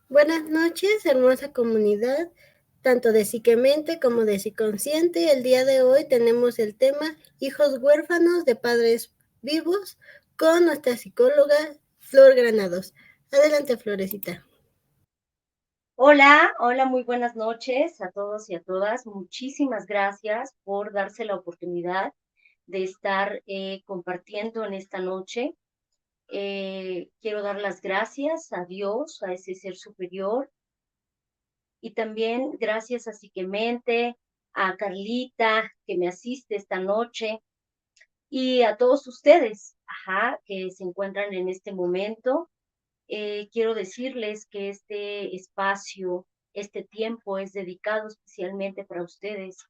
Buenas noches, hermosa comunidad, tanto de Psiquemente como de Psiconsciente. El día de hoy tenemos el tema hijos huérfanos de padres vivos con nuestra psicóloga Flor Granados. Adelante, Florecita. Hola, hola, muy buenas noches a todos y a todas. Muchísimas gracias por darse la oportunidad de estar compartiendo en esta noche. Quiero dar las gracias a Dios, a ese ser superior, y también gracias a Psiquemente, a Carlita, que me asiste esta noche, y a todos ustedes, que se encuentran en este momento. Quiero decirles que este espacio, este tiempo es dedicado especialmente para ustedes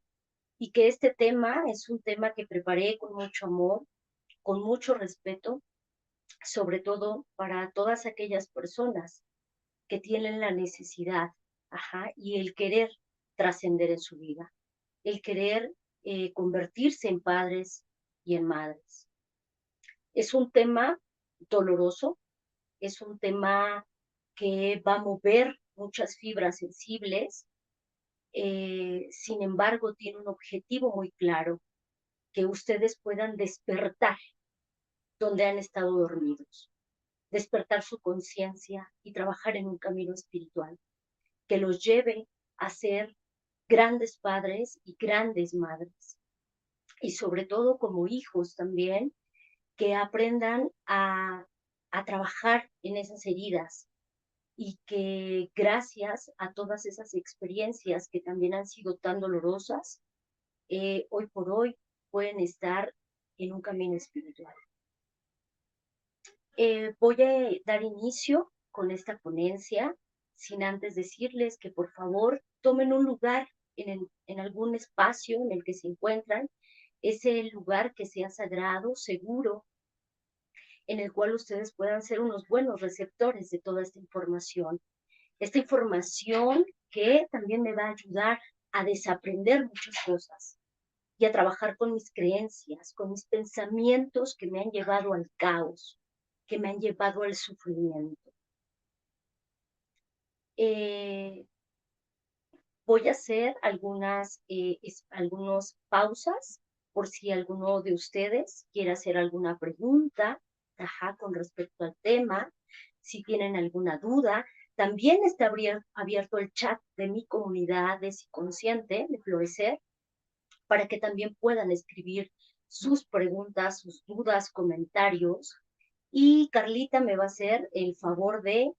y que este tema es un tema que preparé con mucho amor, con mucho respeto, sobre todo para todas aquellas personas que tienen la necesidad, y el querer trascender en su vida, el querer convertirse en padres y en madres. Es un tema doloroso, es un tema que va a mover muchas fibras sensibles. Sin embargo, tiene un objetivo muy claro, que ustedes puedan despertar donde han estado dormidos, despertar su conciencia y trabajar en un camino espiritual que los lleve a ser grandes padres y grandes madres. Y sobre todo como hijos también, que aprendan a trabajar en esas heridas, y que gracias a todas esas experiencias que también han sido tan dolorosas, hoy por hoy pueden estar en un camino espiritual. Voy a dar inicio con esta ponencia, sin antes decirles que por favor tomen un lugar en algún espacio en el que se encuentran, ese lugar que sea sagrado, seguro, en el cual ustedes puedan ser unos buenos receptores de toda esta información que también me va a ayudar a desaprender muchas cosas y a trabajar con mis creencias, con mis pensamientos que me han llevado al caos, que me han llevado al sufrimiento. Eh, Voy a hacer algunas pausas por si alguno de ustedes quiere hacer alguna pregunta, con respecto al tema, si tienen alguna duda. También está abierto el chat de mi comunidad de Psiconsciente, de Florecer, para que también puedan escribir sus preguntas, sus dudas, comentarios. Y Carlita me va a hacer el favor de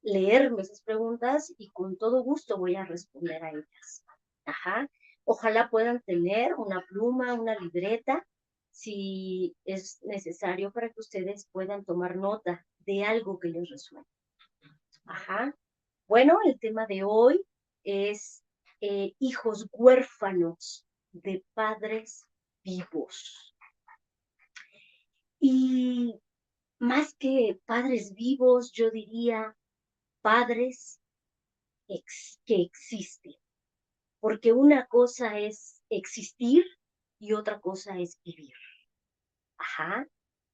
leerme esas preguntas y con todo gusto voy a responder a ellas. Ajá. Ojalá puedan tener una pluma, una libreta, si es necesario, para que ustedes puedan tomar nota de algo que les resuene. Ajá. Bueno, el tema de hoy es hijos huérfanos de padres vivos. Y más que padres vivos, yo diría padres que existen. Porque una cosa es existir y otra cosa es vivir. Ajá.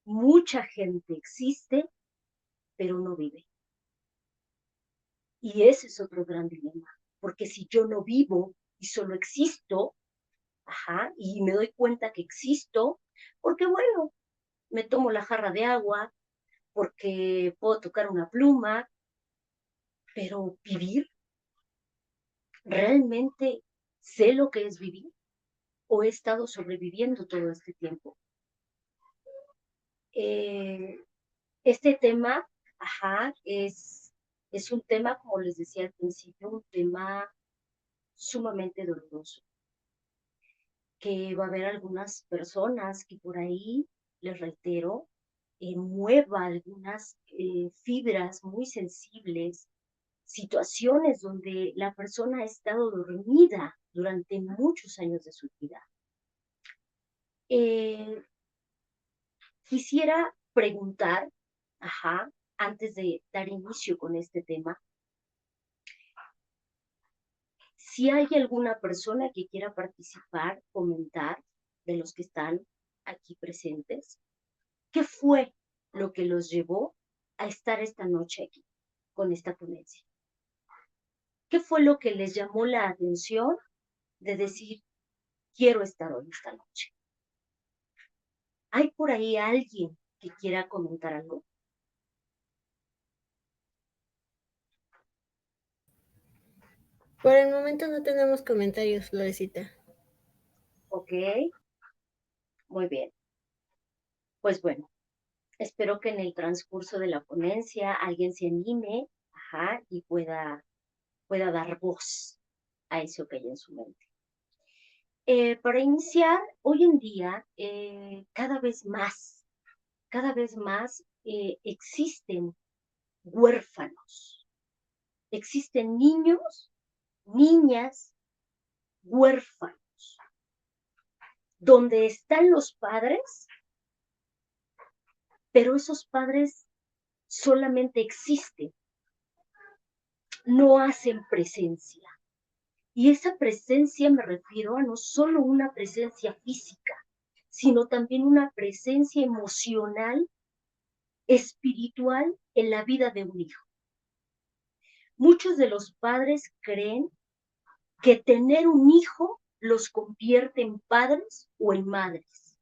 Mucha gente existe, pero no vive. Y ese es otro gran dilema. Porque si yo no vivo y solo existo, y me doy cuenta que existo, porque bueno, me tomo la jarra de agua, porque puedo tocar una pluma, pero vivir, ¿realmente sé lo que es vivir? ¿O he estado sobreviviendo todo este tiempo? Eh, este tema, es un tema, como les decía al principio, un tema sumamente doloroso, que va a haber algunas personas que por ahí, les reitero, mueva algunas fibras muy sensibles, situaciones donde la persona ha estado dormida durante muchos años de su vida. Eh, Quisiera preguntar, antes de dar inicio con este tema, si hay alguna persona que quiera participar, comentar, de los que están aquí presentes, ¿qué fue lo que los llevó a estar esta noche aquí con esta ponencia? ¿Qué fue lo que les llamó la atención de decir, quiero estar hoy esta noche? ¿Hay por ahí alguien que quiera comentar algo? Por el momento no tenemos comentarios, Florecita. Ok, muy bien. Pues bueno, espero que en el transcurso de la ponencia alguien se anime, y pueda dar voz a eso que hay en su mente. Para iniciar, hoy en día, cada vez más existen huérfanos, existen niños, niñas, huérfanos, donde están los padres, pero esos padres solamente existen, no hacen presencia. Y esa presencia me refiero a no solo una presencia física, sino también una presencia emocional, espiritual en la vida de un hijo. Muchos de los padres creen que tener un hijo los convierte en padres o en madres.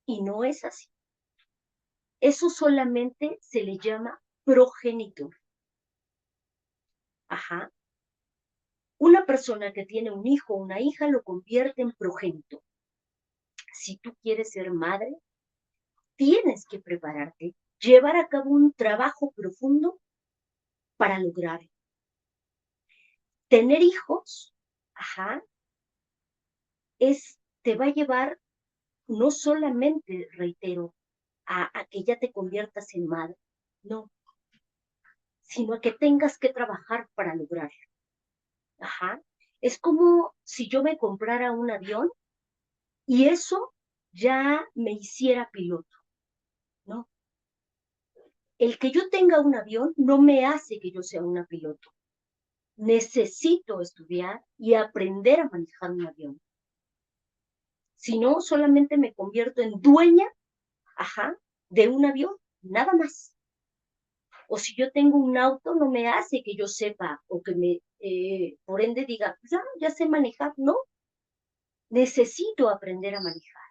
Y no es así. Eso solamente se le llama progenitor. Una persona que tiene un hijo o una hija lo convierte en progenitor. Si tú quieres ser madre, tienes que prepararte, llevar a cabo un trabajo profundo para lograrlo. Tener hijos, te va a llevar no solamente, reitero, a que ya te conviertas en madre, no, sino a que tengas que trabajar para lograrlo. Es como si yo me comprara un avión y eso ya me hiciera piloto, ¿no? El que yo tenga un avión no me hace que yo sea una piloto. Necesito estudiar y aprender a manejar un avión. Si no, solamente me convierto en dueña, de un avión, nada más. O si yo tengo un auto, no me hace que yo sepa o que por ende diga, ya sé manejar, no. Necesito aprender a manejar.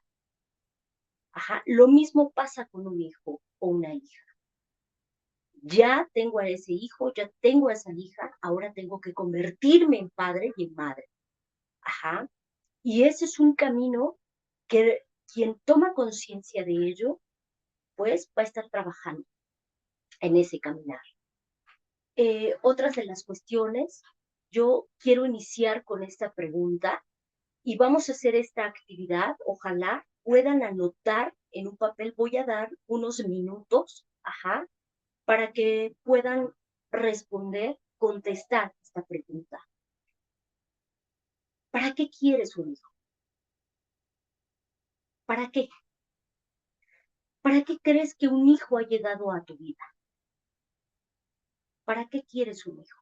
Lo mismo pasa con un hijo o una hija. Ya tengo a ese hijo, ya tengo a esa hija, ahora tengo que convertirme en padre y en madre. Y ese es un camino que quien toma conciencia de ello, pues va a estar trabajando en ese caminar. Otras de las cuestiones, yo quiero iniciar con esta pregunta y vamos a hacer esta actividad. Ojalá puedan anotar en un papel. Voy a dar unos minutos, para que puedan responder, contestar esta pregunta. ¿Para qué quieres un hijo? ¿Para qué? ¿Para qué crees que un hijo ha llegado a tu vida? ¿Para qué quieres un hijo?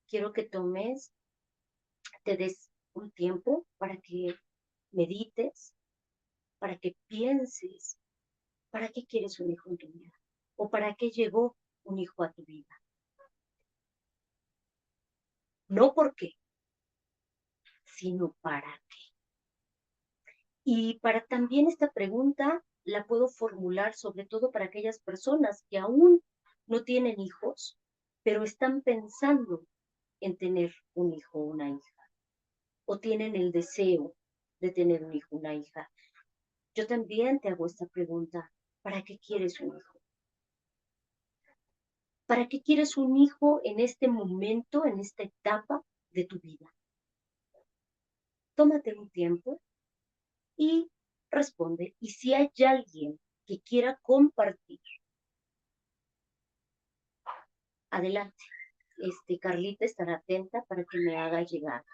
Quiero que te des un tiempo para que medites, para que pienses, ¿para qué quieres un hijo en tu vida? ¿O para qué llegó un hijo a tu vida? No por qué, sino para qué. Y para también esta pregunta la puedo formular sobre todo para aquellas personas que aún no tienen hijos, pero están pensando en tener un hijo o una hija, o tienen el deseo de tener un hijo o una hija. Yo también te hago esta pregunta, ¿para qué quieres un hijo? ¿Para qué quieres un hijo en este momento, en esta etapa de tu vida? Tómate un tiempo y responde. Y si hay alguien que quiera compartir, adelante. Carlita estará atenta para que me haga llegar.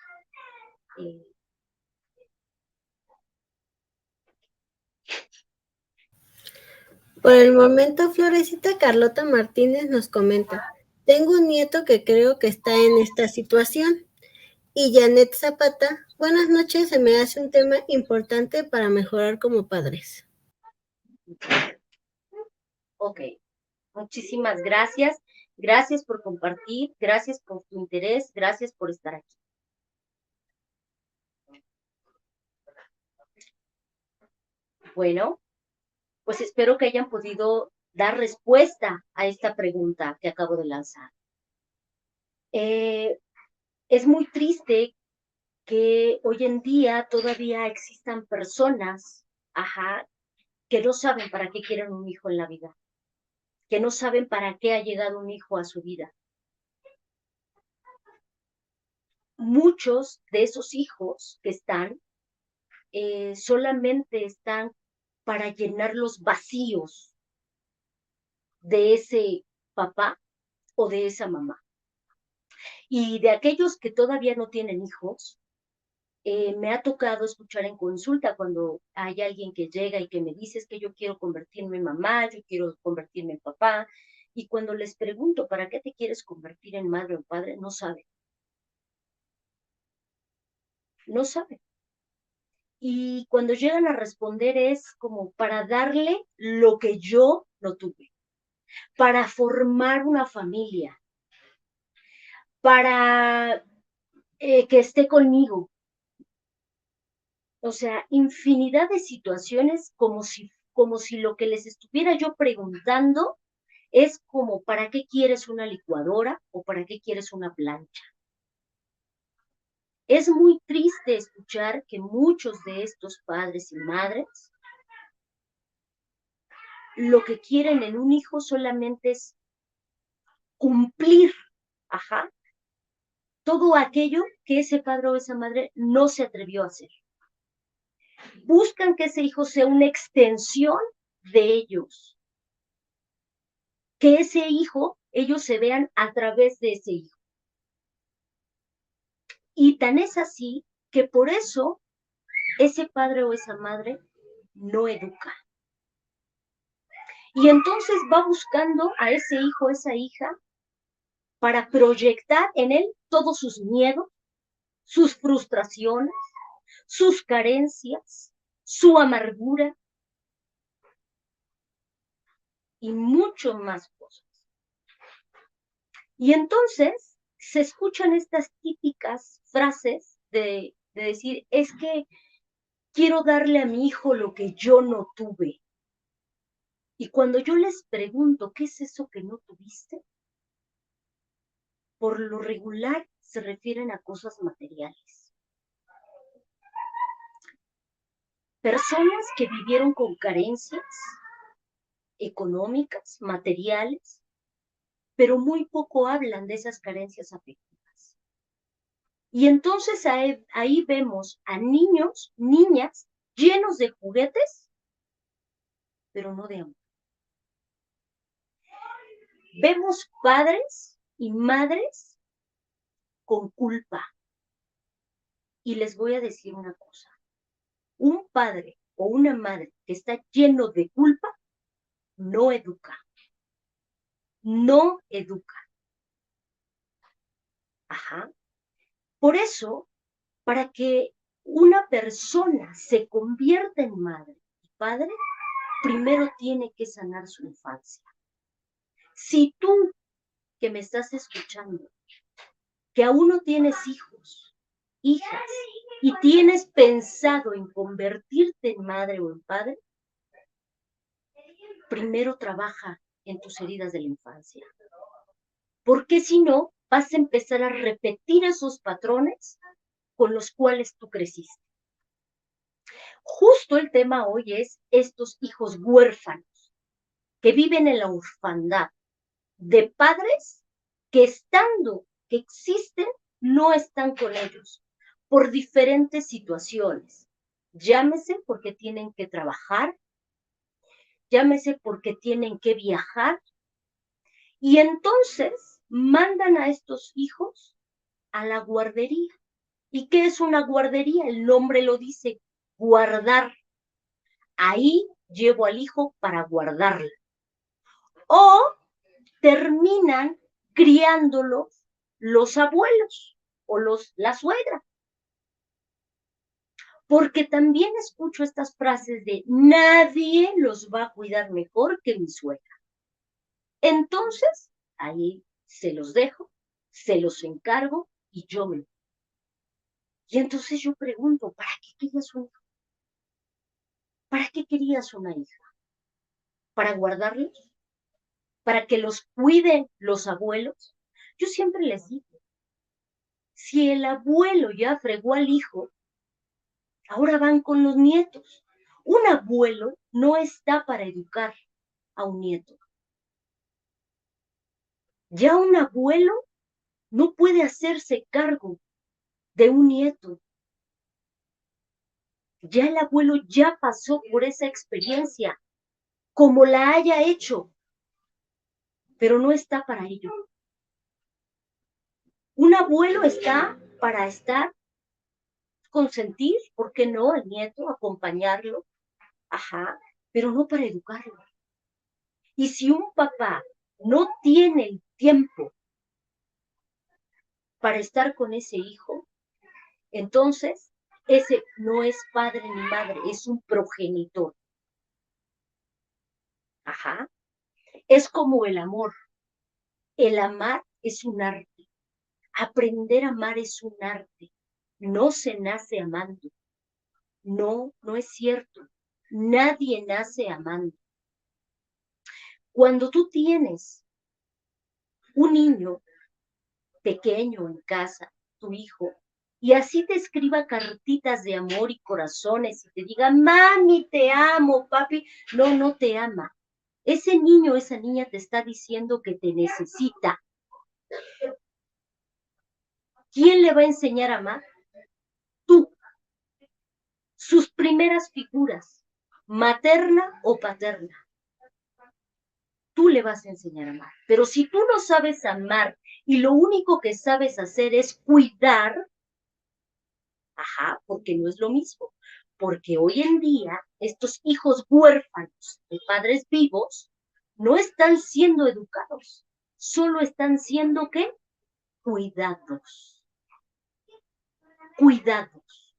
Por el momento, Florecita, Carlota Martínez nos comenta, tengo un nieto que creo que está en esta situación. Y Janet Zapata, buenas noches, se me hace un tema importante para mejorar como padres. Ok, Muchísimas gracias. Gracias por compartir, gracias por tu interés, gracias por estar aquí. Bueno, pues espero que hayan podido dar respuesta a esta pregunta que acabo de lanzar. Es muy triste que hoy en día todavía existan personas, que no saben para qué quieren un hijo en la vida, que no saben para qué ha llegado un hijo a su vida. Muchos de esos hijos que están, solamente están para llenar los vacíos de ese papá o de esa mamá. Y de aquellos que todavía no tienen hijos, me ha tocado escuchar en consulta cuando hay alguien que llega y que me dice es que yo quiero convertirme en mamá, yo quiero convertirme en papá, y cuando les pregunto ¿para qué te quieres convertir en madre o padre? No saben. No saben. Y cuando llegan a responder es como para darle lo que yo no tuve, para formar una familia, para que esté conmigo. O sea, infinidad de situaciones como si lo que les estuviera yo preguntando es como, ¿para qué quieres una licuadora o para qué quieres una plancha? Es muy triste escuchar que muchos de estos padres y madres lo que quieren en un hijo solamente es cumplir, todo aquello que ese padre o esa madre no se atrevió a hacer. Buscan que ese hijo sea una extensión de ellos, que ese hijo, ellos se vean a través de ese hijo. Y tan es así que por eso ese padre o esa madre no educa. Y entonces va buscando a ese hijo, esa hija, para proyectar en él todos sus miedos, sus frustraciones, sus carencias, su amargura y mucho más cosas. Y entonces se escuchan estas típicas frases de decir, es que quiero darle a mi hijo lo que yo no tuve. Y cuando yo les pregunto, ¿qué es eso que no tuviste? Por lo regular se refieren a cosas materiales. Personas que vivieron con carencias económicas, materiales, pero muy poco hablan de esas carencias afectivas. Y entonces ahí vemos a niños, niñas, llenos de juguetes, pero no de amor. Vemos padres y madres con culpa. Y les voy a decir una cosa. Un padre o una madre que está lleno de culpa no educa. No educa. Por eso, para que una persona se convierta en madre y padre, primero tiene que sanar su infancia. Si tú, que me estás escuchando, que aún no tienes hijos, hijas, y tienes pensado en convertirte en madre o en padre, primero trabaja en tus heridas de la infancia. Porque si no, vas a empezar a repetir esos patrones con los cuales tú creciste. Justo el tema hoy es estos hijos huérfanos que viven en la orfandad de padres que estando, que existen, no están con ellos por diferentes situaciones. Llámese porque tienen que trabajar, llámese porque tienen que viajar, y entonces mandan a estos hijos a la guardería. ¿Y qué es una guardería? El nombre lo dice, guardar. Ahí llevo al hijo para guardarlo. O terminan criándolo los abuelos o la suegra. Porque también escucho estas frases de nadie los va a cuidar mejor que mi suegra. Entonces, ahí se los dejo, se los encargo y yo me... Y entonces yo pregunto, ¿para qué querías un hijo? ¿Para qué querías una hija? ¿Para guardarlos? ¿Para que los cuiden los abuelos? Yo siempre les digo, si el abuelo ya fregó al hijo, ahora van con los nietos. Un abuelo no está para educar a un nieto. Ya un abuelo no puede hacerse cargo de un nieto. Ya el abuelo ya pasó por esa experiencia, como la haya hecho, pero no está para ello. Un abuelo está para estar, consentir, ¿por qué no? Al nieto, acompañarlo, ajá, pero no para educarlo. Y si un papá no tiene el tiempo para estar con ese hijo, entonces ese no es padre ni madre, es un progenitor. Ajá. Es como el amor. El amar es un arte. Aprender a amar es un arte. No se nace amando. No, no es cierto. Nadie nace amando. Cuando tú tienes un niño pequeño en casa, tu hijo, y así te escriba cartitas de amor y corazones y te diga, mami, te amo, papi, no, no te ama. Ese niño, esa niña te está diciendo que te necesita. ¿Quién le va a enseñar a amar? Tú. Sus primeras figuras, materna o paterna. Tú le vas a enseñar a amar. Pero si tú no sabes amar y lo único que sabes hacer es cuidar, ajá, porque no es lo mismo. Porque hoy en día estos hijos huérfanos de padres vivos no están siendo educados, solo están siendo ¿qué? Cuidados. Cuidados.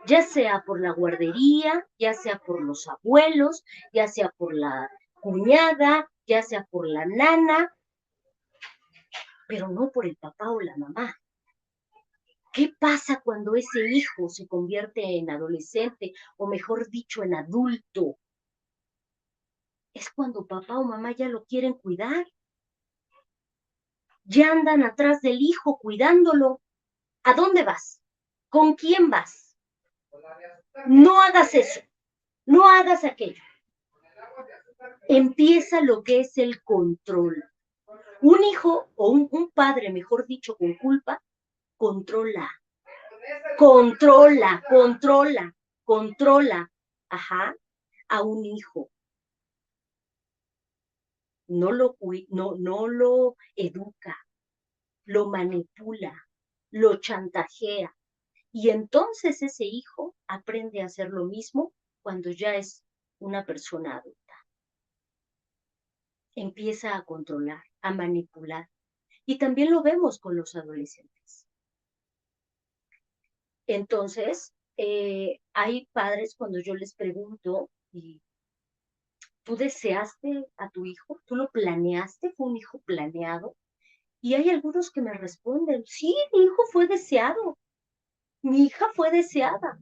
Ya sea por la guardería, ya sea por los abuelos, ya sea por la cuñada, ya sea por la nana, pero no por el papá o la mamá. ¿Qué pasa cuando ese hijo se convierte en adolescente o mejor dicho en adulto? Es cuando papá o mamá ya lo quieren cuidar. Ya andan atrás del hijo cuidándolo. ¿A dónde vas? ¿Con quién vas? No hagas eso. No hagas aquello. Empieza lo que es el control. Un hijo o un padre, mejor dicho, con culpa, controla, controla, ajá, a un hijo. No lo educa, lo manipula, lo chantajea. Y entonces ese hijo aprende a hacer lo mismo cuando ya es una persona adulta. Empieza a controlar, a manipular. Y también lo vemos con los adolescentes. Entonces, hay padres cuando yo les pregunto, ¿y tú deseaste a tu hijo? ¿Tú lo planeaste? ¿Fue un hijo planeado? Y hay algunos que me responden, sí, mi hijo fue deseado, mi hija fue deseada.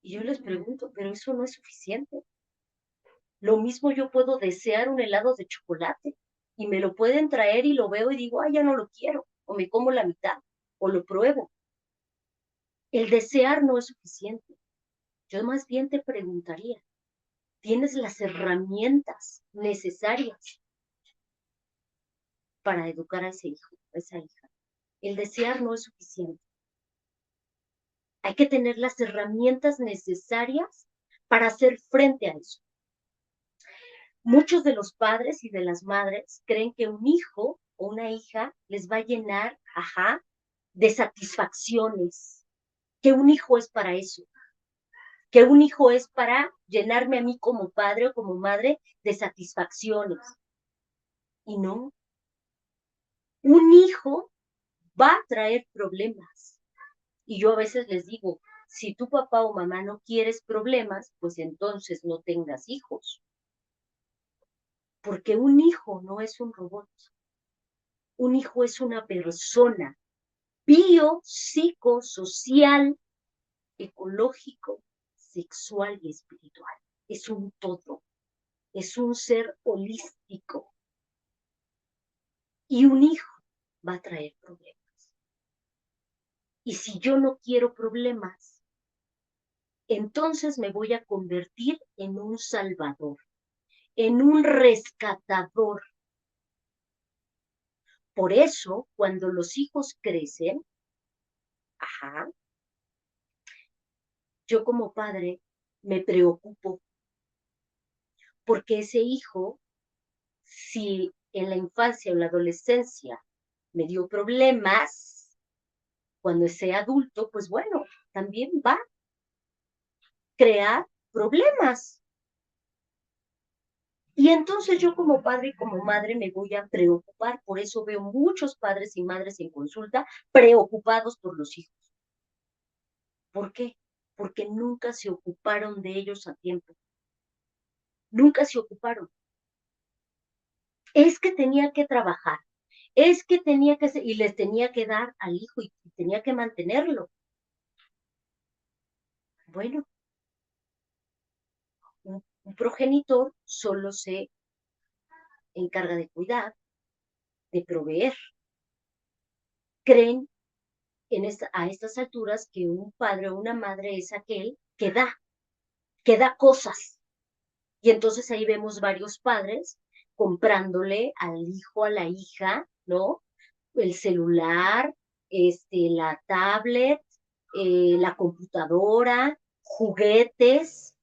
Y yo les pregunto, pero eso no es suficiente. Lo mismo yo puedo desear un helado de chocolate y me lo pueden traer y lo veo y digo, ay, ya no lo quiero, o me como la mitad, o lo pruebo. El desear no es suficiente. Yo más bien te preguntaría, ¿tienes las herramientas necesarias para educar a ese hijo, a esa hija? El desear no es suficiente. Hay que tener las herramientas necesarias para hacer frente a eso. Muchos de los padres y de las madres creen que un hijo o una hija les va a llenar, ajá, de satisfacciones, que un hijo es para eso, que un hijo es para llenarme a mí como padre o como madre de satisfacciones. Y no, un hijo va a traer problemas. Y yo a veces les digo, si tu papá o mamá no quieres problemas, pues entonces no tengas hijos. porque un hijo no es un robot, un hijo es una persona bio, psicosocial, ecológico, sexual y espiritual. Es un todo, es un ser holístico. Y un hijo va a traer problemas. Y si yo no quiero problemas, entonces me voy a convertir en un salvador, en un rescatador. Por eso, cuando los hijos crecen, yo como padre me preocupo porque ese hijo, si en la infancia o la adolescencia me dio problemas, cuando sea adulto, pues bueno, también va a crear problemas. Y entonces yo como padre y como madre me voy a preocupar. Por eso veo muchos padres y madres en consulta preocupados por los hijos. ¿Por qué? Porque nunca se ocuparon de ellos a tiempo. Nunca se ocuparon. Es que tenía que trabajar. Es que tenía que y les tenía que dar al hijo y tenía que mantenerlo. Bueno, un progenitor solo se encarga de cuidar, de proveer. Creen a estas alturas que un padre o una madre es aquel que da cosas. Y entonces ahí vemos varios padres comprándole al hijo, a la hija, ¿no? El celular, la tablet, la computadora, juguetes,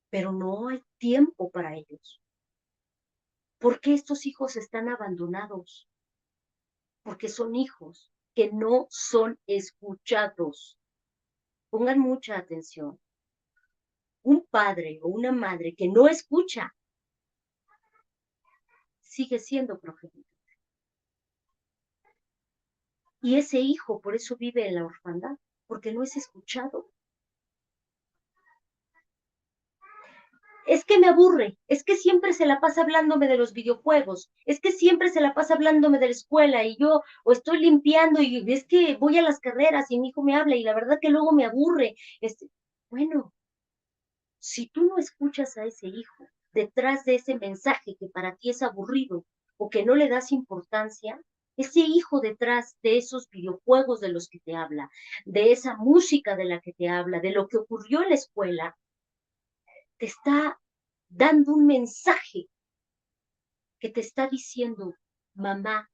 pero no hay tiempo para ellos. ¿Por qué estos hijos están abandonados? Porque son hijos que no son escuchados. Pongan mucha atención. Un padre o una madre que no escucha sigue siendo progenitor. Y ese hijo por eso vive en la orfandad, porque no es escuchado. Es que me aburre, es que siempre se la pasa hablándome de los videojuegos, es que siempre se la pasa hablándome de la escuela y yo o estoy limpiando y es que voy a las carreras y mi hijo me habla y la verdad que luego me aburre. Bueno, si tú no escuchas a ese hijo detrás de ese mensaje que para ti es aburrido o que no le das importancia, ese hijo detrás de esos videojuegos de los que te habla, de esa música de la que te habla, de lo que ocurrió en la escuela, te está dando un mensaje que te está diciendo, mamá,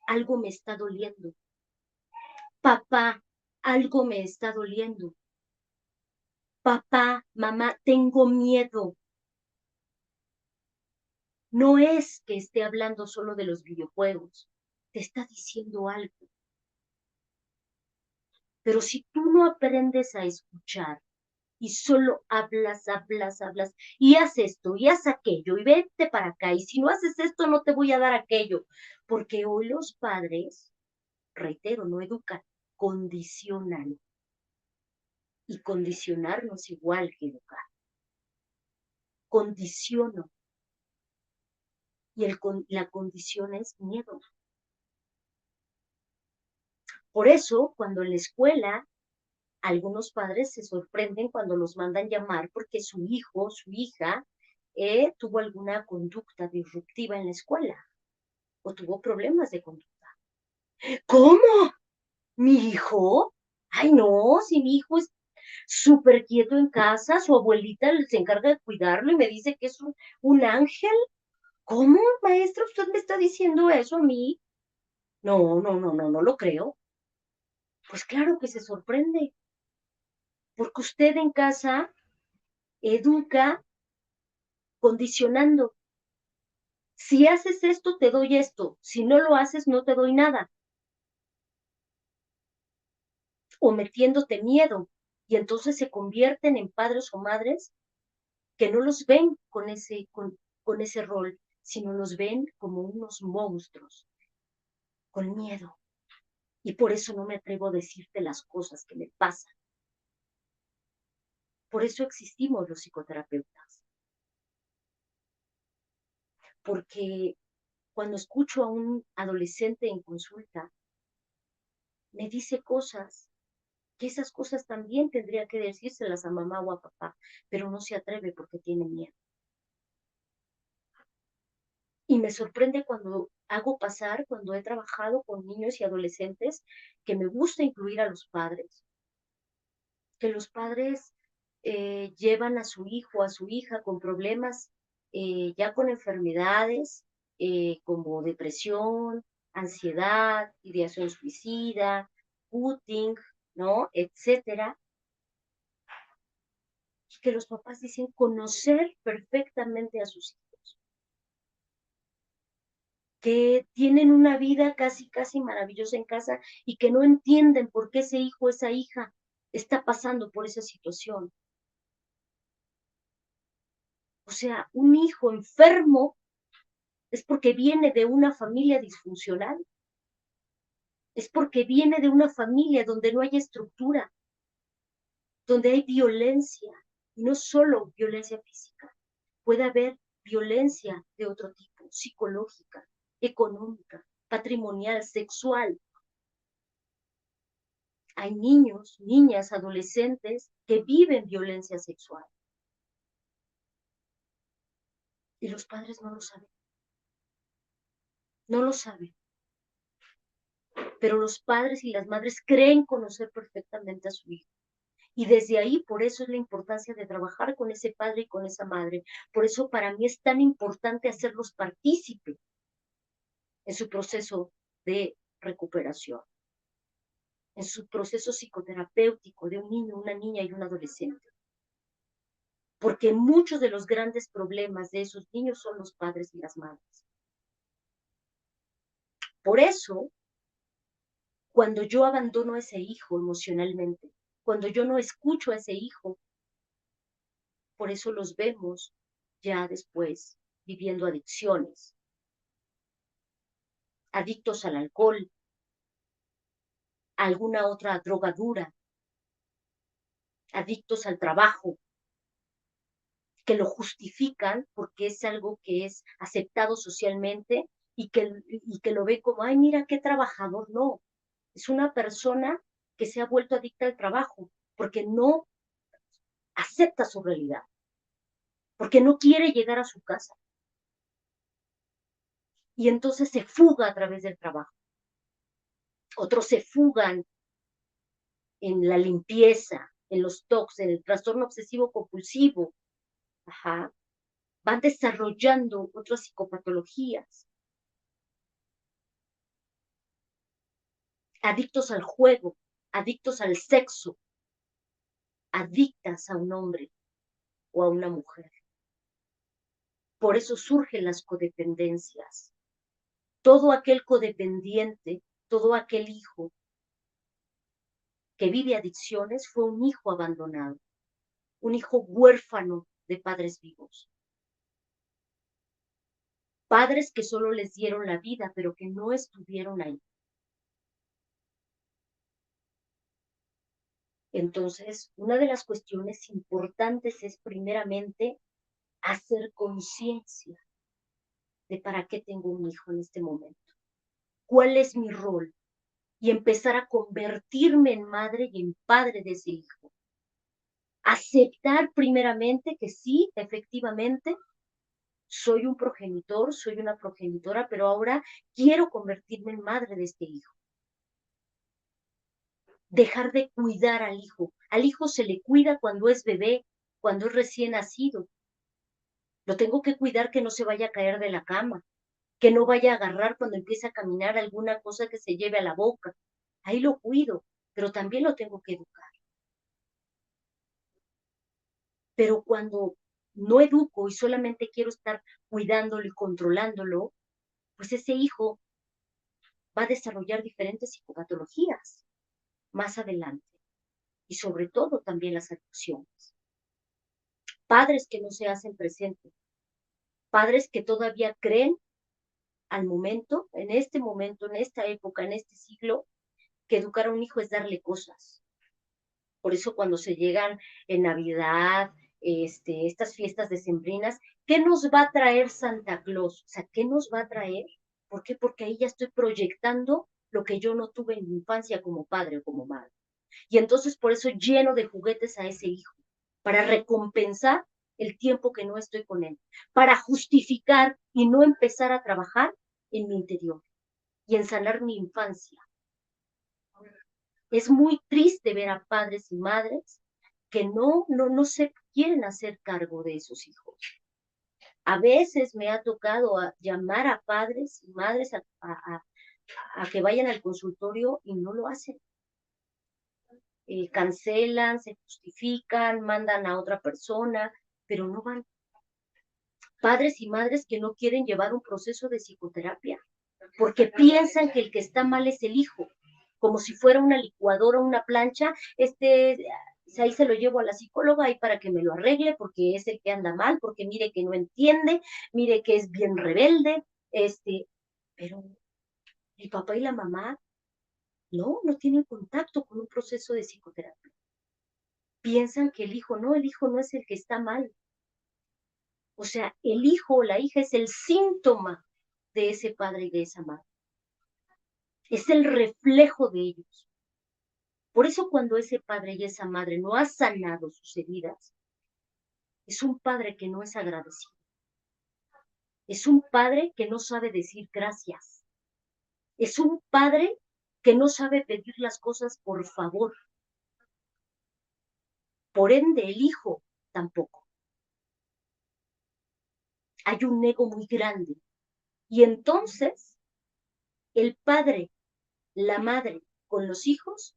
algo me está doliendo. Papá, algo me está doliendo. Papá, mamá, tengo miedo. No es que esté hablando solo de los videojuegos, te está diciendo algo. Pero si tú no aprendes a escuchar y solo hablas, y haz esto, y haz aquello, y vete para acá, y si no haces esto, no te voy a dar aquello. Porque hoy los padres, reitero, no educan, condicionan. Y condicionar no es igual que educar. Condiciono. Y la condición es miedo. Por eso, cuando en la escuela algunos padres se sorprenden cuando los mandan llamar porque su hijo, su hija, tuvo alguna conducta disruptiva en la escuela o tuvo problemas de conducta. ¿Cómo? ¿Mi hijo? Ay, no, si mi hijo es súper quieto en casa, su abuelita se encarga de cuidarlo y me dice que es un ángel. ¿Cómo, maestra? ¿Usted me está diciendo eso a mí? No, no, no, no, no lo creo. Pues claro que se sorprende, porque usted en casa educa condicionando. Si haces esto, te doy esto. Si no lo haces, no te doy nada. O metiéndote miedo. Y entonces se convierten en padres o madres que no los ven con ese rol, sino los ven como unos monstruos, con miedo. Y por eso no me atrevo a decirte las cosas que me pasan. Por eso existimos los psicoterapeutas. porque cuando escucho a un adolescente en consulta, me dice cosas que esas cosas también tendría que decírselas a mamá o a papá, pero no se atreve porque tiene miedo. Y me sorprende cuando hago pasar, cuando he trabajado con niños y adolescentes, que me gusta incluir a los padres, que los padres llevan a su hijo, a su hija con problemas, ya con enfermedades como depresión, ansiedad, ideación suicida, cutting, ¿no? Etcétera. Y que los papás dicen conocer perfectamente a sus hijos, que tienen una vida casi, casi maravillosa en casa y que no entienden por qué ese hijo, esa hija está pasando por esa situación. O sea, un hijo enfermo es porque viene de una familia disfuncional, es porque viene de una familia donde no hay estructura, donde hay violencia, y no solo violencia física, puede haber violencia de otro tipo, psicológica, económica, patrimonial, sexual. Hay niños, niñas, adolescentes que viven violencia sexual y los padres no lo saben, no lo saben. Pero los padres y las madres creen conocer perfectamente a su hijo. Y desde ahí, por eso es la importancia de trabajar con ese padre y con esa madre. Por eso para mí es tan importante hacerlos partícipe en su proceso de recuperación, en su proceso psicoterapéutico de un niño, una niña y un adolescente. Porque muchos de los grandes problemas de esos niños son los padres y las madres. Por eso, cuando yo abandono a ese hijo emocionalmente, cuando yo no escucho a ese hijo, por eso los vemos ya después viviendo adicciones, adictos al alcohol, a alguna otra droga dura, adictos al trabajo, que lo justifican porque es algo que es aceptado socialmente y que lo ve como, ay, mira qué trabajador. No, es una persona que se ha vuelto adicta al trabajo porque no acepta su realidad, porque no quiere llegar a su casa. Y entonces se fuga a través del trabajo. Otros se fugan en la limpieza, en los TOCs, en el trastorno obsesivo compulsivo. Ajá. Van desarrollando otras psicopatologías. Adictos al juego, adictos al sexo, adictas a un hombre o a una mujer. Por eso surgen las codependencias. Todo aquel codependiente, todo aquel hijo que vive adicciones fue un hijo abandonado, un hijo huérfano de padres vivos. Padres que solo les dieron la vida, pero que no estuvieron ahí. Entonces, una de las cuestiones importantes es primeramente hacer conciencia de para qué tengo un hijo en este momento, cuál es mi rol y empezar a convertirme en madre y en padre de ese hijo. Aceptar primeramente que sí, efectivamente, soy un progenitor, soy una progenitora, pero ahora quiero convertirme en madre de este hijo. Dejar de cuidar al hijo. Al hijo se le cuida cuando es bebé, cuando es recién nacido. Lo tengo que cuidar que no se vaya a caer de la cama, que no vaya a agarrar cuando empiece a caminar alguna cosa que se lleve a la boca. Ahí lo cuido, pero también lo tengo que educar. Pero cuando no educo y solamente quiero estar cuidándolo y controlándolo, pues ese hijo va a desarrollar diferentes psicopatologías más adelante y sobre todo también las adicciones. Padres que no se hacen presentes, padres que todavía creen al momento, en esta época, en este siglo, que educar a un hijo es darle cosas. Por eso cuando se llegan en Navidad, estas fiestas decembrinas, ¿qué nos va a traer Santa Claus? O sea, ¿qué nos va a traer? ¿Por qué? Porque ahí ya estoy proyectando lo que yo no tuve en mi infancia como padre o como madre. Y entonces por eso lleno de juguetes a ese hijo, para recompensar el tiempo que no estoy con él, para justificar y no empezar a trabajar en mi interior y en sanar mi infancia. Es muy triste ver a padres y madres que no se quieren hacer cargo de esos hijos. A veces me ha tocado llamar a padres y madres a que vayan al consultorio y no lo hacen. Cancelan, se justifican, mandan a otra persona, pero no van. Padres y madres que no quieren llevar un proceso de psicoterapia, porque piensan que el que está mal es el hijo, como si fuera una licuadora o una plancha, ahí se lo llevo a la psicóloga ahí para que me lo arregle, porque es el que anda mal, porque mire que no entiende, mire que es bien rebelde, pero el papá y la mamá no tienen contacto con un proceso de psicoterapia. Piensan que el hijo no es el que está mal. O sea, el hijo o la hija es el síntoma de ese padre y de esa madre. Es el reflejo de ellos. Por eso cuando ese padre y esa madre no ha sanado sus heridas, es un padre que no es agradecido. Es un padre que no sabe decir gracias. Es un padre que no sabe pedir las cosas por favor. Por ende, el hijo tampoco. Hay un ego muy grande. Y entonces, el padre, la madre con los hijos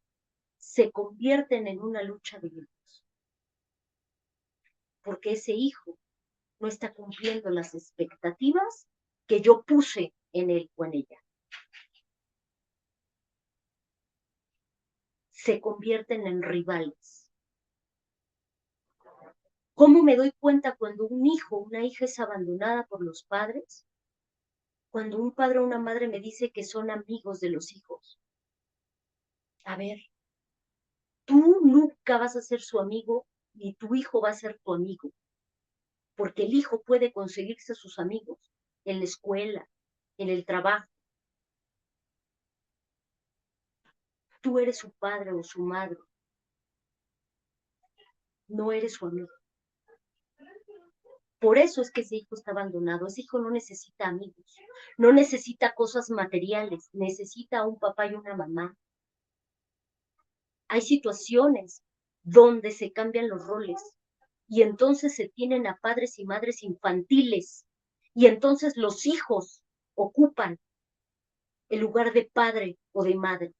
se convierten en una lucha de egos. Porque ese hijo no está cumpliendo las expectativas que yo puse en él o en ella. Se convierten en rivales. ¿Cómo me doy cuenta cuando un hijo o una hija es abandonada por los padres? Cuando un padre o una madre me dice que son amigos de los hijos. A ver, tú nunca vas a ser su amigo ni tu hijo va a ser tu amigo. Porque el hijo puede conseguirse a sus amigos en la escuela, en el trabajo. Tú eres su padre o su madre. No eres su amigo. Por eso es que ese hijo está abandonado. Ese hijo no necesita amigos, no necesita cosas materiales, necesita a un papá y una mamá. Hay situaciones donde se cambian los roles y entonces se tienen a padres y madres infantiles y entonces los hijos ocupan el lugar de padre o de madre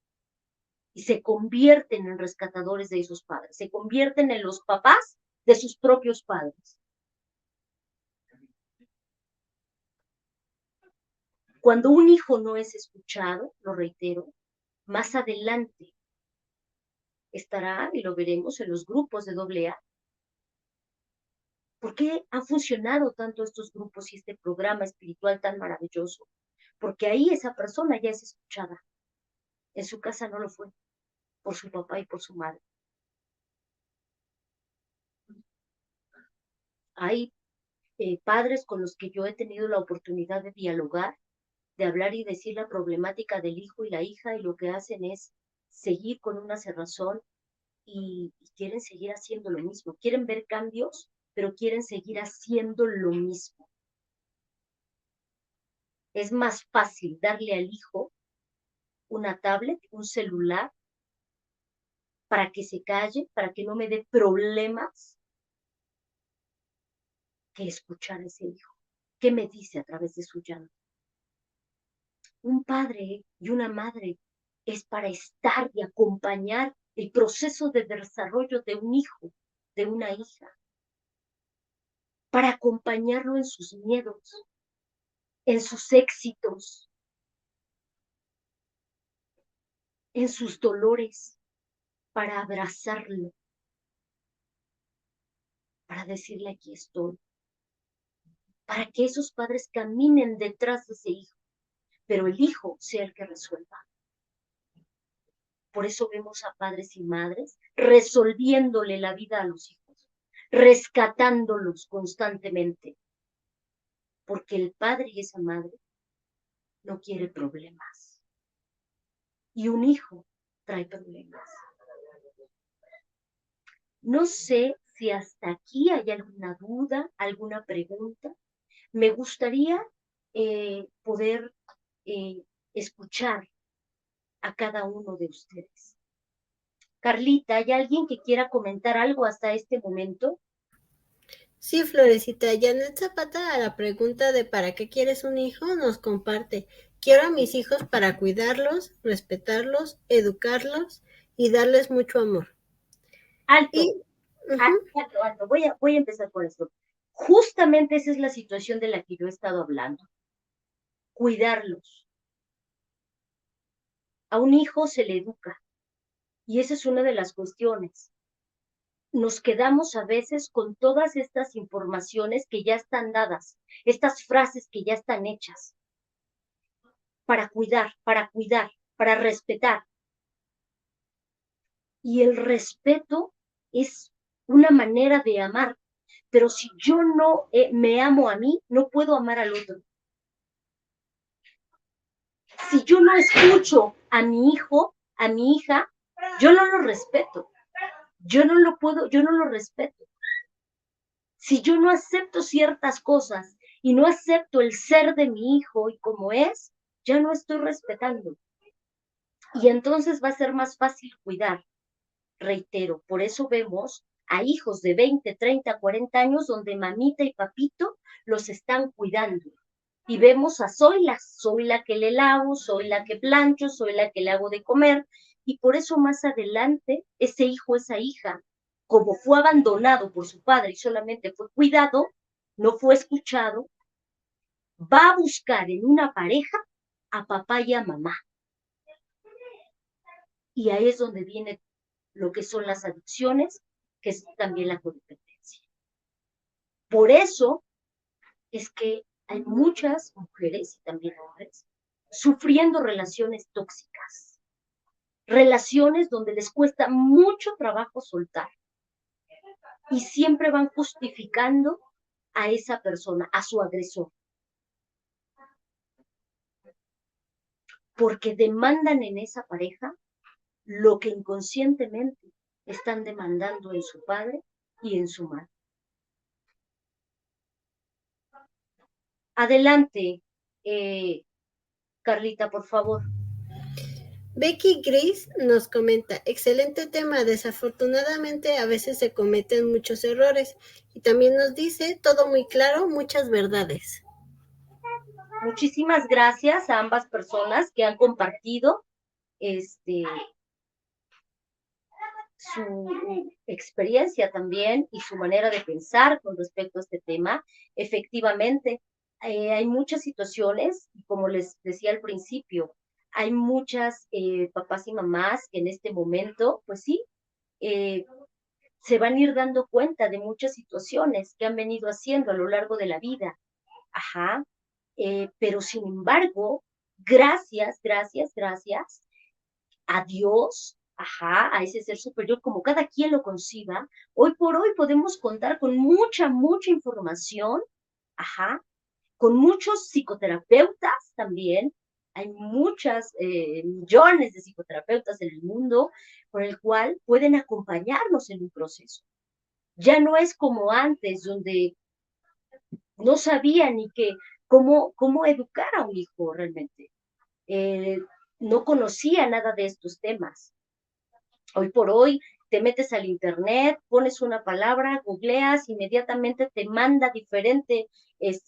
y se convierten en rescatadores de esos padres, se convierten en los papás de sus propios padres. Cuando un hijo no es escuchado, lo reitero, más adelante estará, y lo veremos en los grupos de AA. ¿Por qué han funcionado tanto estos grupos y este programa espiritual tan maravilloso? Porque ahí esa persona ya es escuchada. En su casa no lo fue, por su papá y por su madre. Hay padres con los que yo he tenido la oportunidad de dialogar, de hablar y decir la problemática del hijo y la hija, y lo que hacen es seguir con una cerrazón y quieren seguir haciendo lo mismo. Quieren ver cambios, pero quieren seguir haciendo lo mismo. Es más fácil darle al hijo una tablet, un celular, para que se calle, para que no me dé problemas, que escuchar a ese hijo. ¿Qué me dice a través de su llanto? Un padre y una madre es para estar y acompañar el proceso de desarrollo de un hijo, de una hija, para acompañarlo en sus miedos, en sus éxitos, en sus dolores, para abrazarlo, para decirle aquí estoy, para que esos padres caminen detrás de ese hijo, pero el hijo sea el que resuelva. Por eso vemos a padres y madres resolviéndole la vida a los hijos, rescatándolos constantemente, porque el padre y esa madre no quiere problemas. Y un hijo trae problemas. No sé si hasta aquí hay alguna duda, alguna pregunta. Me gustaría poder escuchar a cada uno de ustedes. Carlita, ¿hay alguien que quiera comentar algo hasta este momento? Sí, Florecita, Janet Zapata a la pregunta de ¿para qué quieres un hijo? Nos comparte: quiero a mis hijos para cuidarlos, respetarlos, educarlos y darles mucho amor. Alto, Y ujú, alto, alto. Voy a empezar por esto. Justamente esa es la situación de la que yo he estado hablando. Cuidarlos. A un hijo se le educa y esa es una de las cuestiones. Nos quedamos a veces con todas estas informaciones que ya están dadas, estas frases que ya están hechas, para respetar. Y el respeto es una manera de amar, pero si yo no me amo a mí, no puedo amar al otro. Si yo no escucho a mi hijo, a mi hija, yo no lo respeto. Yo no lo respeto. Si yo no acepto ciertas cosas y no acepto el ser de mi hijo y como es, ya no estoy respetando. Y entonces va a ser más fácil cuidar. Reitero, por eso vemos a hijos de 20, 30, 40 años donde mamita y papito los están cuidando. Y vemos a soy la que le lavo, soy la que plancho, soy la que le hago de comer. Y por eso más adelante, ese hijo, esa hija, como fue abandonado por su padre y solamente fue cuidado, no fue escuchado, va a buscar en una pareja a papá y a mamá. Y ahí es donde viene lo que son las adicciones, que es también la codependencia. Por eso es que hay muchas mujeres y también hombres sufriendo relaciones tóxicas, relaciones donde les cuesta mucho trabajo soltar y siempre van justificando a esa persona, a su agresor, porque demandan en esa pareja lo que inconscientemente están demandando en su padre y en su madre. Adelante, Carlita, por favor. Becky Gris nos comenta: excelente tema, desafortunadamente a veces se cometen muchos errores. Y también nos dice: todo muy claro, muchas verdades. Muchísimas gracias a ambas personas que han compartido su experiencia también y su manera de pensar con respecto a este tema. Efectivamente, hay muchas situaciones, y como les decía al principio, hay muchas papás y mamás que en este momento, pues sí, eh, se van a ir dando cuenta de muchas situaciones que han venido haciendo a lo largo de la vida. Ajá. Pero sin embargo, gracias a Dios, ajá, a ese ser superior, como cada quien lo conciba, hoy por hoy podemos contar con mucha información, ajá, con muchos psicoterapeutas también. Hay millones de psicoterapeutas en el mundo con el cual pueden acompañarnos en un proceso. Ya no es como antes, donde no sabía ni cómo educar a un hijo realmente. Eh, no conocía nada de estos temas. Hoy por hoy te metes al internet, pones una palabra, googleas, inmediatamente te manda diferente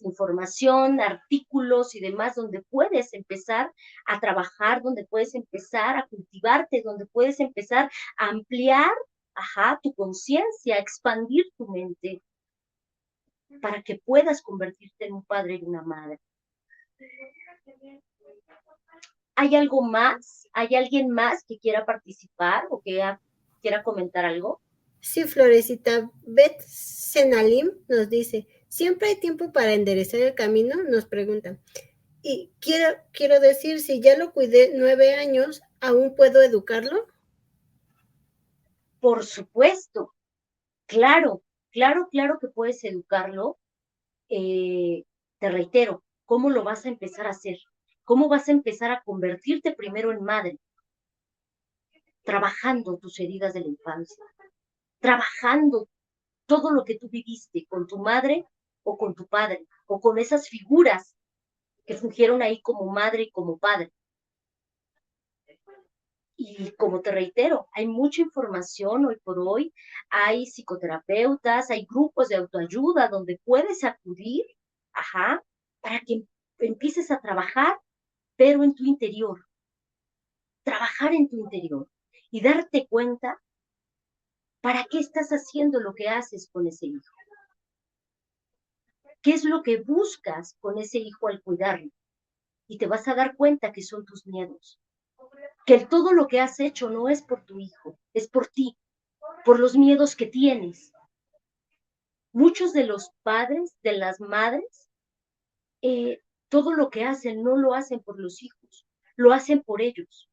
información, artículos y demás, donde puedes empezar a trabajar, donde puedes empezar a cultivarte, donde puedes empezar a ampliar, ajá, tu conciencia, a expandir tu mente para que puedas convertirte en un padre y una madre. ¿Hay algo más? ¿Hay alguien más que quiera participar o que quiera comentar algo? Sí, Florecita, Beth Senalim nos dice: siempre hay tiempo para enderezar el camino, nos pregunta. Y quiero decir, si ya lo cuidé 9 años, ¿aún puedo educarlo? Por supuesto, claro. Claro, claro que puedes educarlo. Te reitero, ¿cómo lo vas a empezar a hacer? ¿Cómo vas a empezar a convertirte primero en madre? Trabajando tus heridas de la infancia, trabajando todo lo que tú viviste con tu madre o con tu padre, o con esas figuras que fungieron ahí como madre y como padre. Y como te reitero, hay mucha información hoy por hoy, hay psicoterapeutas, hay grupos de autoayuda donde puedes acudir, ajá, para que empieces a trabajar, pero en tu interior, trabajar en tu interior y darte cuenta para qué estás haciendo lo que haces con ese hijo. ¿Qué es lo que buscas con ese hijo al cuidarlo? Y te vas a dar cuenta que son tus miedos, que todo lo que has hecho no es por tu hijo, es por ti, por los miedos que tienes. Muchos de los padres, de las madres, todo lo que hacen no lo hacen por los hijos, lo hacen por ellos.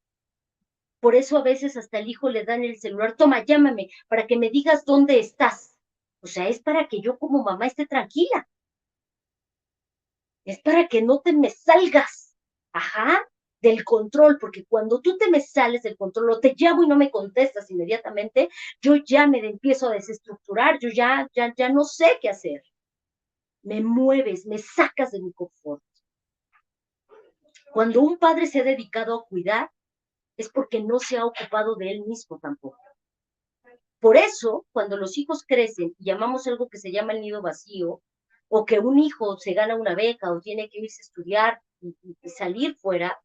Por eso a veces hasta el hijo le dan el celular, toma, llámame, para que me digas dónde estás. O sea, es para que yo como mamá esté tranquila. Es para que no te me salgas, ajá, del control, porque cuando tú te me sales del control o te llamo y no me contestas inmediatamente, yo ya me empiezo a desestructurar, yo ya no sé qué hacer. Me mueves, me sacas de mi confort. Cuando un padre se ha dedicado a cuidar, es porque no se ha ocupado de él mismo tampoco. Por eso, cuando los hijos crecen y llamamos algo que se llama el nido vacío, o que un hijo se gana una beca o tiene que irse a estudiar y salir fuera,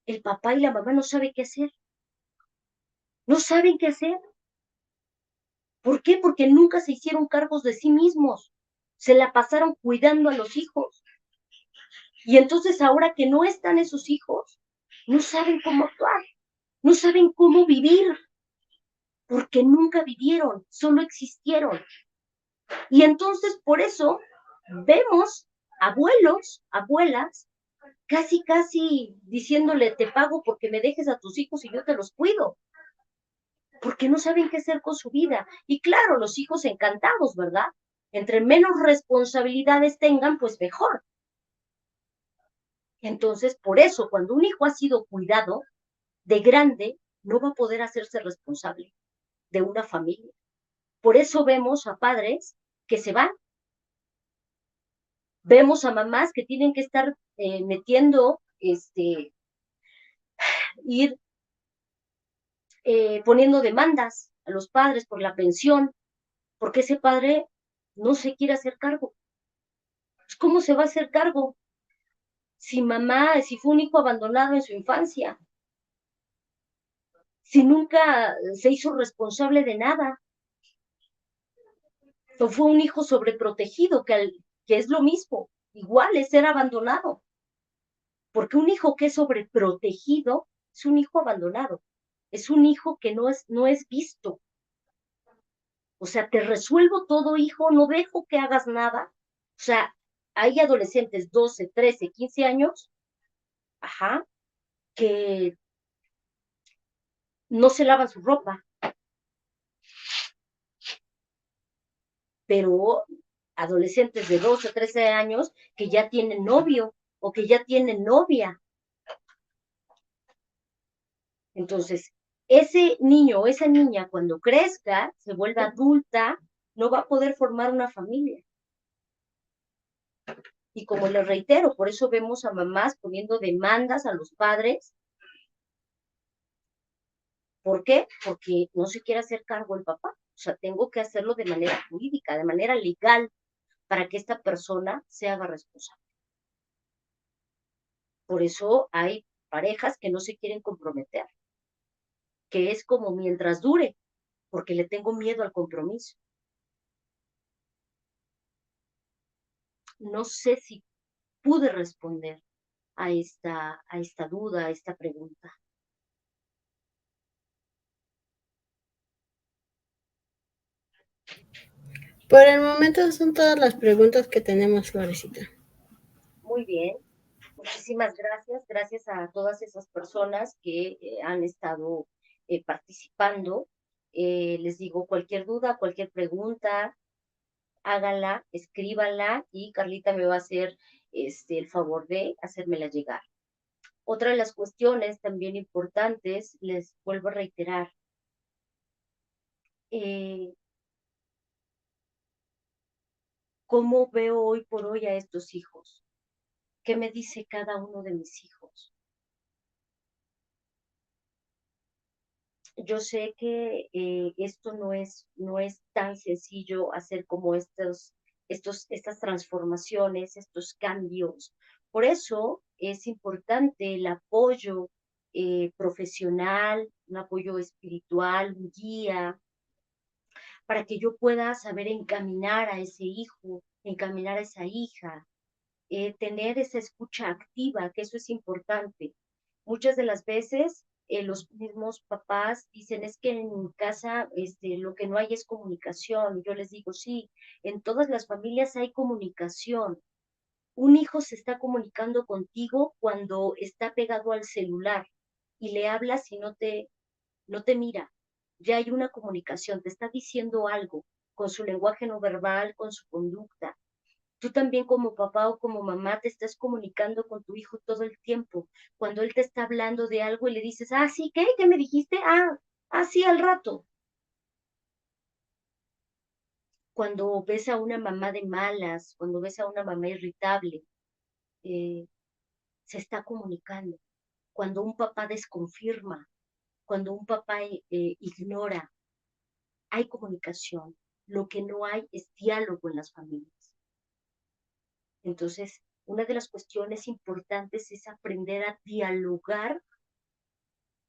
el papá y la mamá no saben qué hacer. No saben qué hacer. ¿Por qué? Porque nunca se hicieron cargos de sí mismos. Se la pasaron cuidando a los hijos. Y entonces ahora que no están esos hijos, no saben cómo actuar, no saben cómo vivir, porque nunca vivieron, solo existieron. Y entonces por eso vemos abuelos, abuelas, casi diciéndole, te pago porque me dejes a tus hijos y yo te los cuido, porque no saben qué hacer con su vida. Y claro, los hijos encantados, ¿verdad? Entre menos responsabilidades tengan, pues mejor. Entonces, por eso, cuando un hijo ha sido cuidado, de grande, no va a poder hacerse responsable de una familia. Por eso vemos a padres que se van, vemos a mamás que tienen que estar metiendo, ir poniendo demandas a los padres por la pensión, porque ese padre no se quiere hacer cargo. Pues, ¿cómo se va a hacer cargo si fue un hijo abandonado en su infancia? Si nunca se hizo responsable de nada, o fue un hijo sobreprotegido, que es lo mismo, igual es ser abandonado, porque un hijo que es sobreprotegido es un hijo abandonado, es un hijo que no es visto. O sea, te resuelvo todo, hijo, no dejo que hagas nada. O sea, hay adolescentes 12, 13, 15 años, ajá, que no se lavan su ropa, pero adolescentes de 12, 13 años que ya tienen novio o que ya tienen novia. Entonces, ese niño o esa niña cuando crezca, se vuelva adulta, no va a poder formar una familia. Y como les reitero, por eso vemos a mamás poniendo demandas a los padres. ¿Por qué? Porque no se quiere hacer cargo el papá. O sea, tengo que hacerlo de manera jurídica, de manera legal, para que esta persona se haga responsable. Por eso hay parejas que no se quieren comprometer, que es como mientras dure, porque le tengo miedo al compromiso. No sé si pude responder a esta duda, a esta pregunta. Por el momento son todas las preguntas que tenemos, Florecita. Muy bien, muchísimas gracias. Gracias a todas esas personas que han estado participando. Les digo, cualquier duda, cualquier pregunta, háganla, escríbanla y Carlita me va a hacer el favor de hacérmela llegar. Otra de las cuestiones también importantes, les vuelvo a reiterar, ¿cómo veo hoy por hoy a estos hijos? ¿Qué me dice cada uno de mis hijos? Yo sé que esto no es tan sencillo hacer como estas transformaciones, estos cambios. Por eso es importante el apoyo profesional, un apoyo espiritual, un guía, para que yo pueda saber encaminar a ese hijo, encaminar a esa hija, tener esa escucha activa, que eso es importante. Muchas de las veces los mismos papás dicen, es que en mi casa lo que no hay es comunicación. Yo les digo, sí, en todas las familias hay comunicación. Un hijo se está comunicando contigo cuando está pegado al celular y le hablas y no te mira. Ya hay una comunicación, te está diciendo algo con su lenguaje no verbal, con su conducta. Tú también como papá o como mamá te estás comunicando con tu hijo todo el tiempo. Cuando él te está hablando de algo y le dices, ah, sí, ¿qué? ¿Qué me dijiste? Sí, al rato. Cuando ves a una mamá de malas, cuando ves a una mamá irritable, eh, se está comunicando. Cuando un papá desconfirma, cuando un papá ignora, hay comunicación. Lo que no hay es diálogo en las familias. Entonces, una de las cuestiones importantes es aprender a dialogar,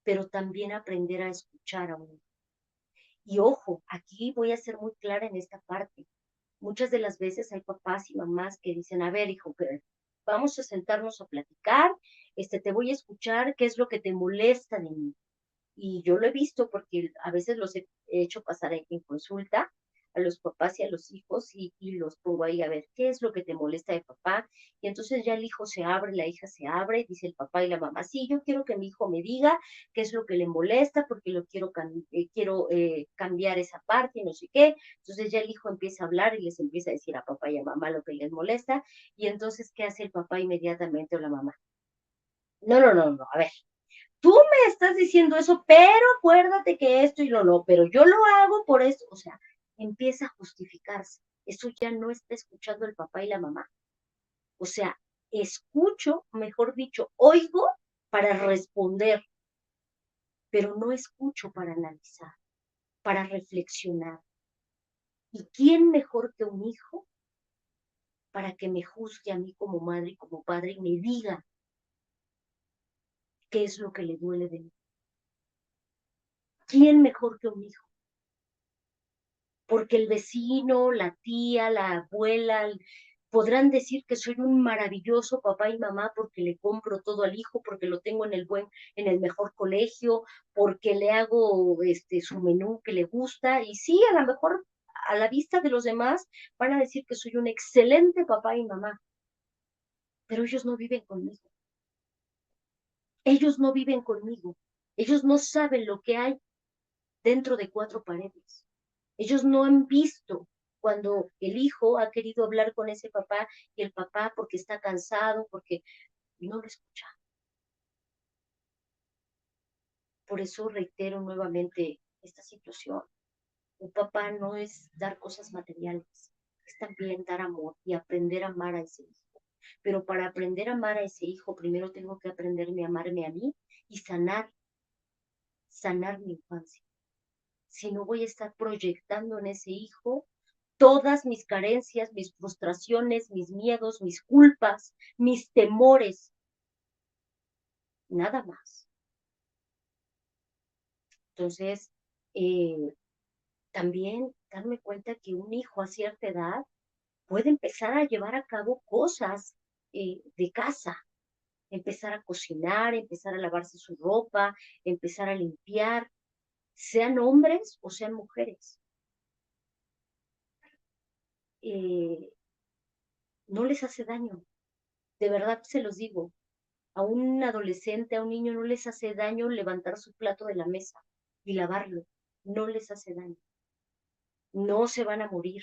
pero también aprender a escuchar a uno. Y ojo, aquí voy a ser muy clara en esta parte. Muchas de las veces hay papás y mamás que dicen, a ver, hijo, vamos a sentarnos a platicar, te voy a escuchar, qué es lo que te molesta de mí. Y yo lo he visto porque a veces los he hecho pasar en consulta a los papás y a los hijos y los pongo ahí a ver qué es lo que te molesta de papá. Y entonces ya el hijo se abre, la hija se abre, dice el papá y la mamá, sí, yo quiero que mi hijo me diga qué es lo que le molesta porque lo quiero cambiar esa parte y no sé qué. Entonces ya el hijo empieza a hablar y les empieza a decir a papá y a mamá lo que les molesta. Y entonces, ¿qué hace el papá inmediatamente o la mamá? No, no, no, no, a ver, tú me estás diciendo eso, pero acuérdate que esto y no, pero yo lo hago por esto. O sea, empieza a justificarse. Eso ya no está escuchando el papá y la mamá. O sea, escucho, mejor dicho, oigo para responder, pero no escucho para analizar, para reflexionar. ¿Y quién mejor que un hijo para que me juzgue a mí como madre y como padre y me diga qué es lo que le duele de mí? ¿Quién mejor que un hijo? Porque el vecino, la tía, la abuela, podrán decir que soy un maravilloso papá y mamá porque le compro todo al hijo, porque lo tengo en el mejor colegio, porque le hago su menú que le gusta, y sí, a lo mejor a la vista de los demás van a decir que soy un excelente papá y mamá, pero ellos no viven conmigo. Ellos no viven conmigo. Ellos no saben lo que hay dentro de cuatro paredes. Ellos no han visto cuando el hijo ha querido hablar con ese papá y el papá porque está cansado, porque no lo escucha. Por eso reitero nuevamente esta situación. Un papá no es dar cosas materiales, es también dar amor y aprender a amar a ese hijo. Pero para aprender a amar a ese hijo, primero tengo que aprenderme a amarme a mí y sanar mi infancia. Si no voy a estar proyectando en ese hijo todas mis carencias, mis frustraciones, mis miedos, mis culpas, mis temores, nada más. Entonces, eh, también darme cuenta que un hijo a cierta edad puede empezar a llevar a cabo cosas de casa, empezar a cocinar, empezar a lavarse su ropa, empezar a limpiar, sean hombres o sean mujeres. Eh, no les hace daño, de verdad se los digo. A un adolescente, a un niño no les hace daño levantar su plato de la mesa y lavarlo. No les hace daño. No se van a morir.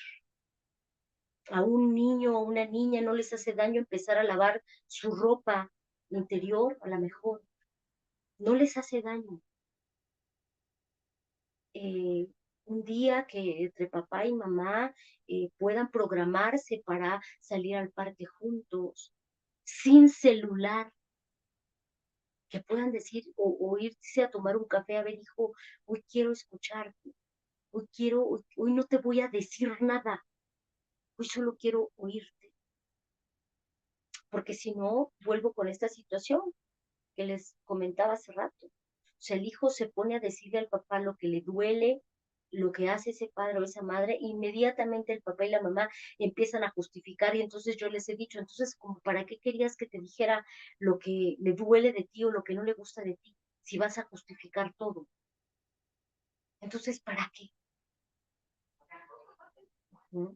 A un niño o una niña no les hace daño empezar a lavar su ropa interior, a lo mejor. No les hace daño. eh, un día que entre papá y mamá puedan programarse para salir al parque juntos, sin celular, que puedan decir o irse a tomar un café, a ver, hijo, hoy quiero escucharte, hoy no te voy a decir nada, hoy solo quiero oírte, porque si no, vuelvo con esta situación que les comentaba hace rato. O sea, el hijo se pone a decirle al papá lo que le duele, lo que hace ese padre o esa madre, inmediatamente el papá y la mamá empiezan a justificar y entonces yo les he dicho, entonces, como ¿para qué querías que te dijera lo que le duele de ti o lo que no le gusta de ti si vas a justificar todo? Entonces, ¿para qué? ¿Mm?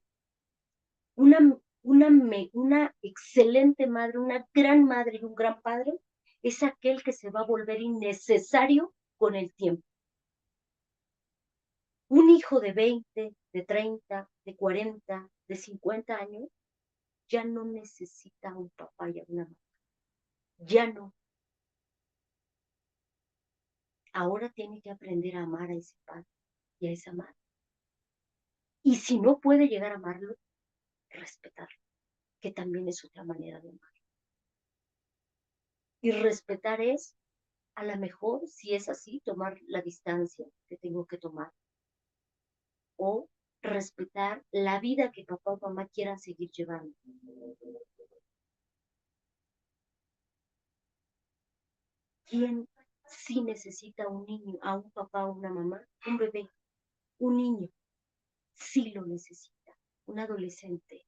Una, una excelente madre, una gran madre y un gran padre es aquel que se va a volver innecesario con el tiempo. Un hijo de 20, de 30, de 40, de 50 años ya no necesita a un papá y a una mamá. Ya no. Ahora tiene que aprender a amar a ese padre y a esa madre. Y si no puede llegar a amarlo, respetarlo, que también es otra manera de amar. Y respetar es, a lo mejor, si es así, tomar la distancia que tengo que tomar. O respetar la vida que papá o mamá quieran seguir llevando. ¿Quién sí necesita un niño, a un papá o una mamá? Un bebé, un niño, sí lo necesita, un adolescente.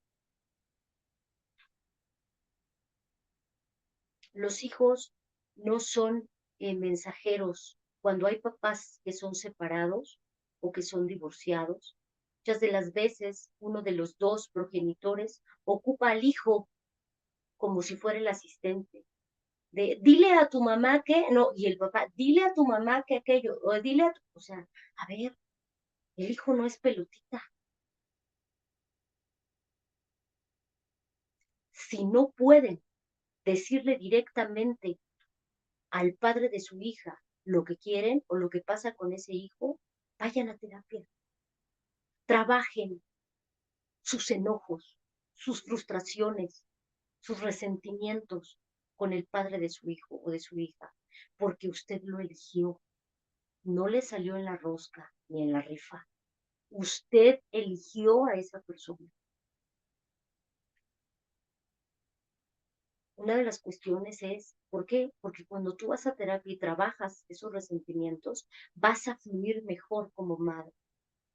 Los hijos no son mensajeros. Cuando hay papás que son separados o que son divorciados, muchas de las veces uno de los dos progenitores ocupa al hijo como si fuera el asistente. De, dile a tu mamá que, no, y el papá, dile a tu mamá que aquello, o dile a tu, o sea, a ver, el hijo no es pelotita. Si no pueden decirle directamente al padre de su hija lo que quieren o lo que pasa con ese hijo, vayan a terapia, trabajen sus enojos, sus frustraciones, sus resentimientos con el padre de su hijo o de su hija, porque usted lo eligió, no le salió en la rosca ni en la rifa. Usted eligió a esa persona. Una de las cuestiones es, ¿por qué? Porque cuando tú vas a terapia y trabajas esos resentimientos, vas a fluir mejor como madre,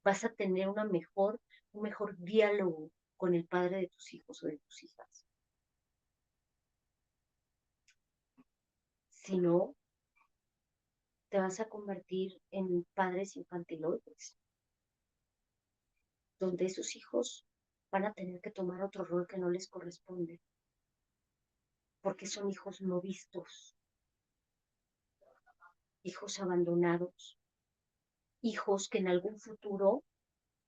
vas a tener un mejor diálogo con el padre de tus hijos o de tus hijas. Si no, te vas a convertir en padres infantiloides, donde esos hijos van a tener que tomar otro rol que no les corresponde, porque son hijos no vistos, hijos abandonados, hijos que en algún futuro,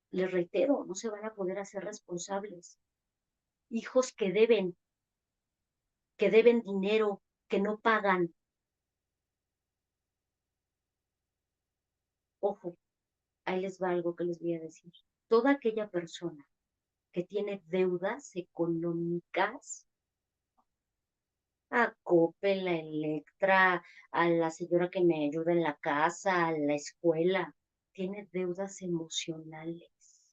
les reitero, no se van a poder hacer responsables, hijos que deben dinero, que no pagan. Ojo, ahí les va algo que les voy a decir. Toda aquella persona que tiene deudas económicas, a Coppel, la Electra, a la señora que me ayuda en la casa, a la escuela, tiene deudas emocionales.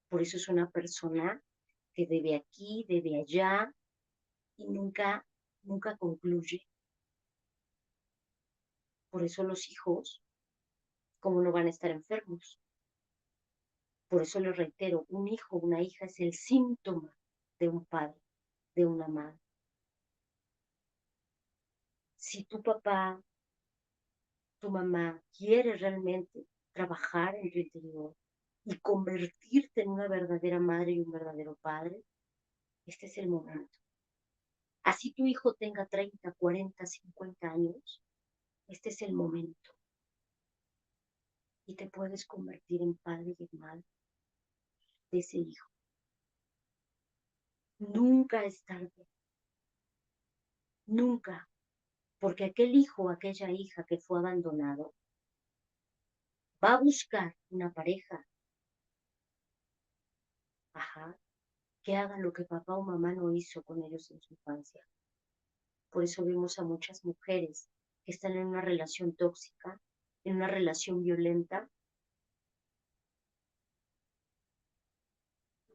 Por eso es una persona que debe aquí, debe allá y nunca concluye. Por eso los hijos, ¿cómo no van a estar enfermos? Por eso les reitero, un hijo, una hija es el síntoma de un padre, de una madre. Si tu papá, tu mamá quiere realmente trabajar en tu interior y convertirte en una verdadera madre y un verdadero padre, este es el momento. Así tu hijo tenga 30, 40, 50 años, este es el momento. Y te puedes convertir en padre y en madre de ese hijo. Nunca es tarde, nunca, porque aquel hijo o aquella hija que fue abandonado va a buscar una pareja, ajá, que haga lo que papá o mamá no hizo con ellos en su infancia. Por eso vemos a muchas mujeres que están en una relación tóxica, en una relación violenta,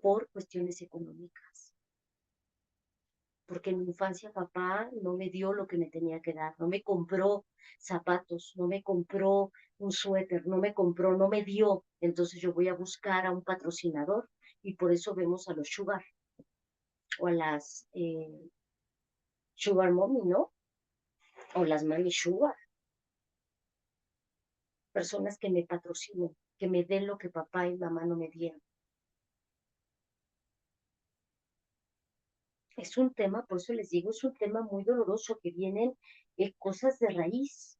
por cuestiones económicas. Porque en mi infancia papá no me dio lo que me tenía que dar, no me compró zapatos, no me compró un suéter, no me compró, no me dio. Entonces yo voy a buscar a un patrocinador y por eso vemos a los sugar o a las sugar mommy, ¿no? O las mami sugar, personas que me patrocinen, que me den lo que papá y mamá no me dieron. Es un tema, por eso les digo, es un tema muy doloroso que vienen cosas de raíz.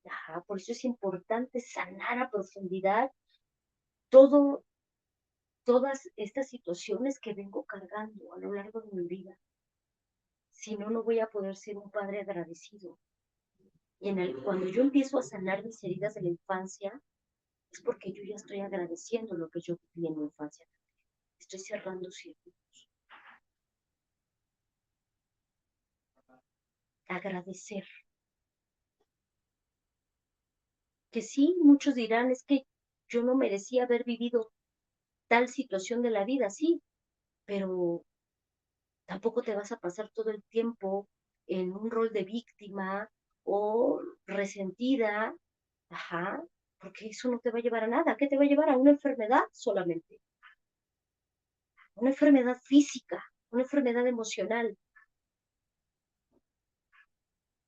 Ajá, por eso es importante sanar a profundidad todo, todas estas situaciones que vengo cargando a lo largo de mi vida. Si no, no voy a poder ser un padre agradecido. Y cuando yo empiezo a sanar mis heridas de la infancia, es porque yo ya estoy agradeciendo lo que yo viví en mi infancia. Estoy cerrando círculos. Agradecer. Que sí, muchos dirán, es que yo no merecía haber vivido tal situación de la vida, sí, pero tampoco te vas a pasar todo el tiempo en un rol de víctima o resentida, ajá, porque eso no te va a llevar a nada. ¿Qué te va a llevar? A una enfermedad solamente, una enfermedad física, una enfermedad emocional.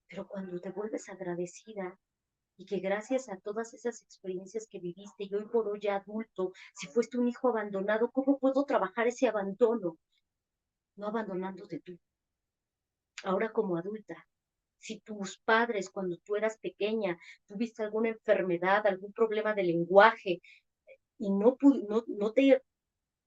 Pero cuando te vuelves agradecida y que gracias a todas esas experiencias que viviste y hoy por hoy ya adulto, si fuiste un hijo abandonado, ¿cómo puedo trabajar ese abandono? No abandonándote tú. Ahora como adulta, si tus padres cuando tú eras pequeña tuviste alguna enfermedad, algún problema de lenguaje y no te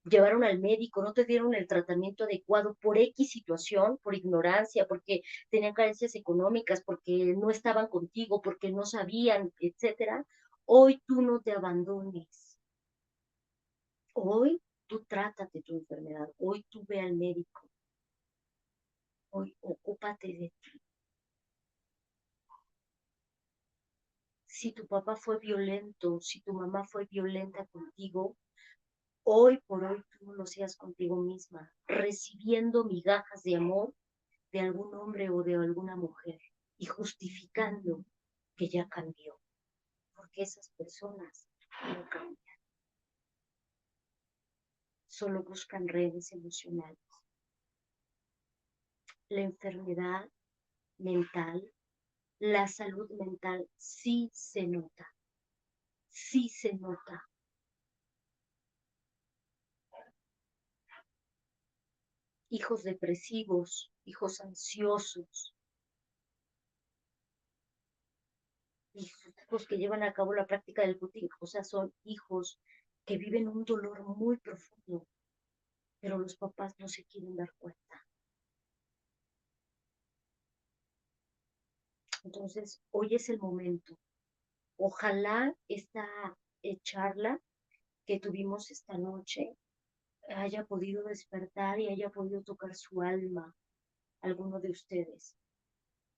llevaron al médico, no te dieron el tratamiento adecuado por X situación, por ignorancia, porque tenían carencias económicas, porque no estaban contigo, porque no sabían, etcétera, hoy tú no te abandones. Hoy tú trátate tu enfermedad, hoy tú ve al médico, hoy ocúpate de ti. Si tu papá fue violento, si tu mamá fue violenta contigo, hoy por hoy tú no lo seas contigo misma, recibiendo migajas de amor de algún hombre o de alguna mujer y justificando que ya cambió, porque esas personas no cambian, solo buscan redes emocionales. La enfermedad mental, la salud mental sí se nota, sí se nota. Hijos depresivos, hijos ansiosos, hijos que llevan a cabo la práctica del puting, o sea, son hijos que viven un dolor muy profundo, pero los papás no se quieren dar cuenta. Entonces, hoy es el momento. Ojalá esta charla que tuvimos esta noche haya podido despertar y haya podido tocar su alma a alguno de ustedes.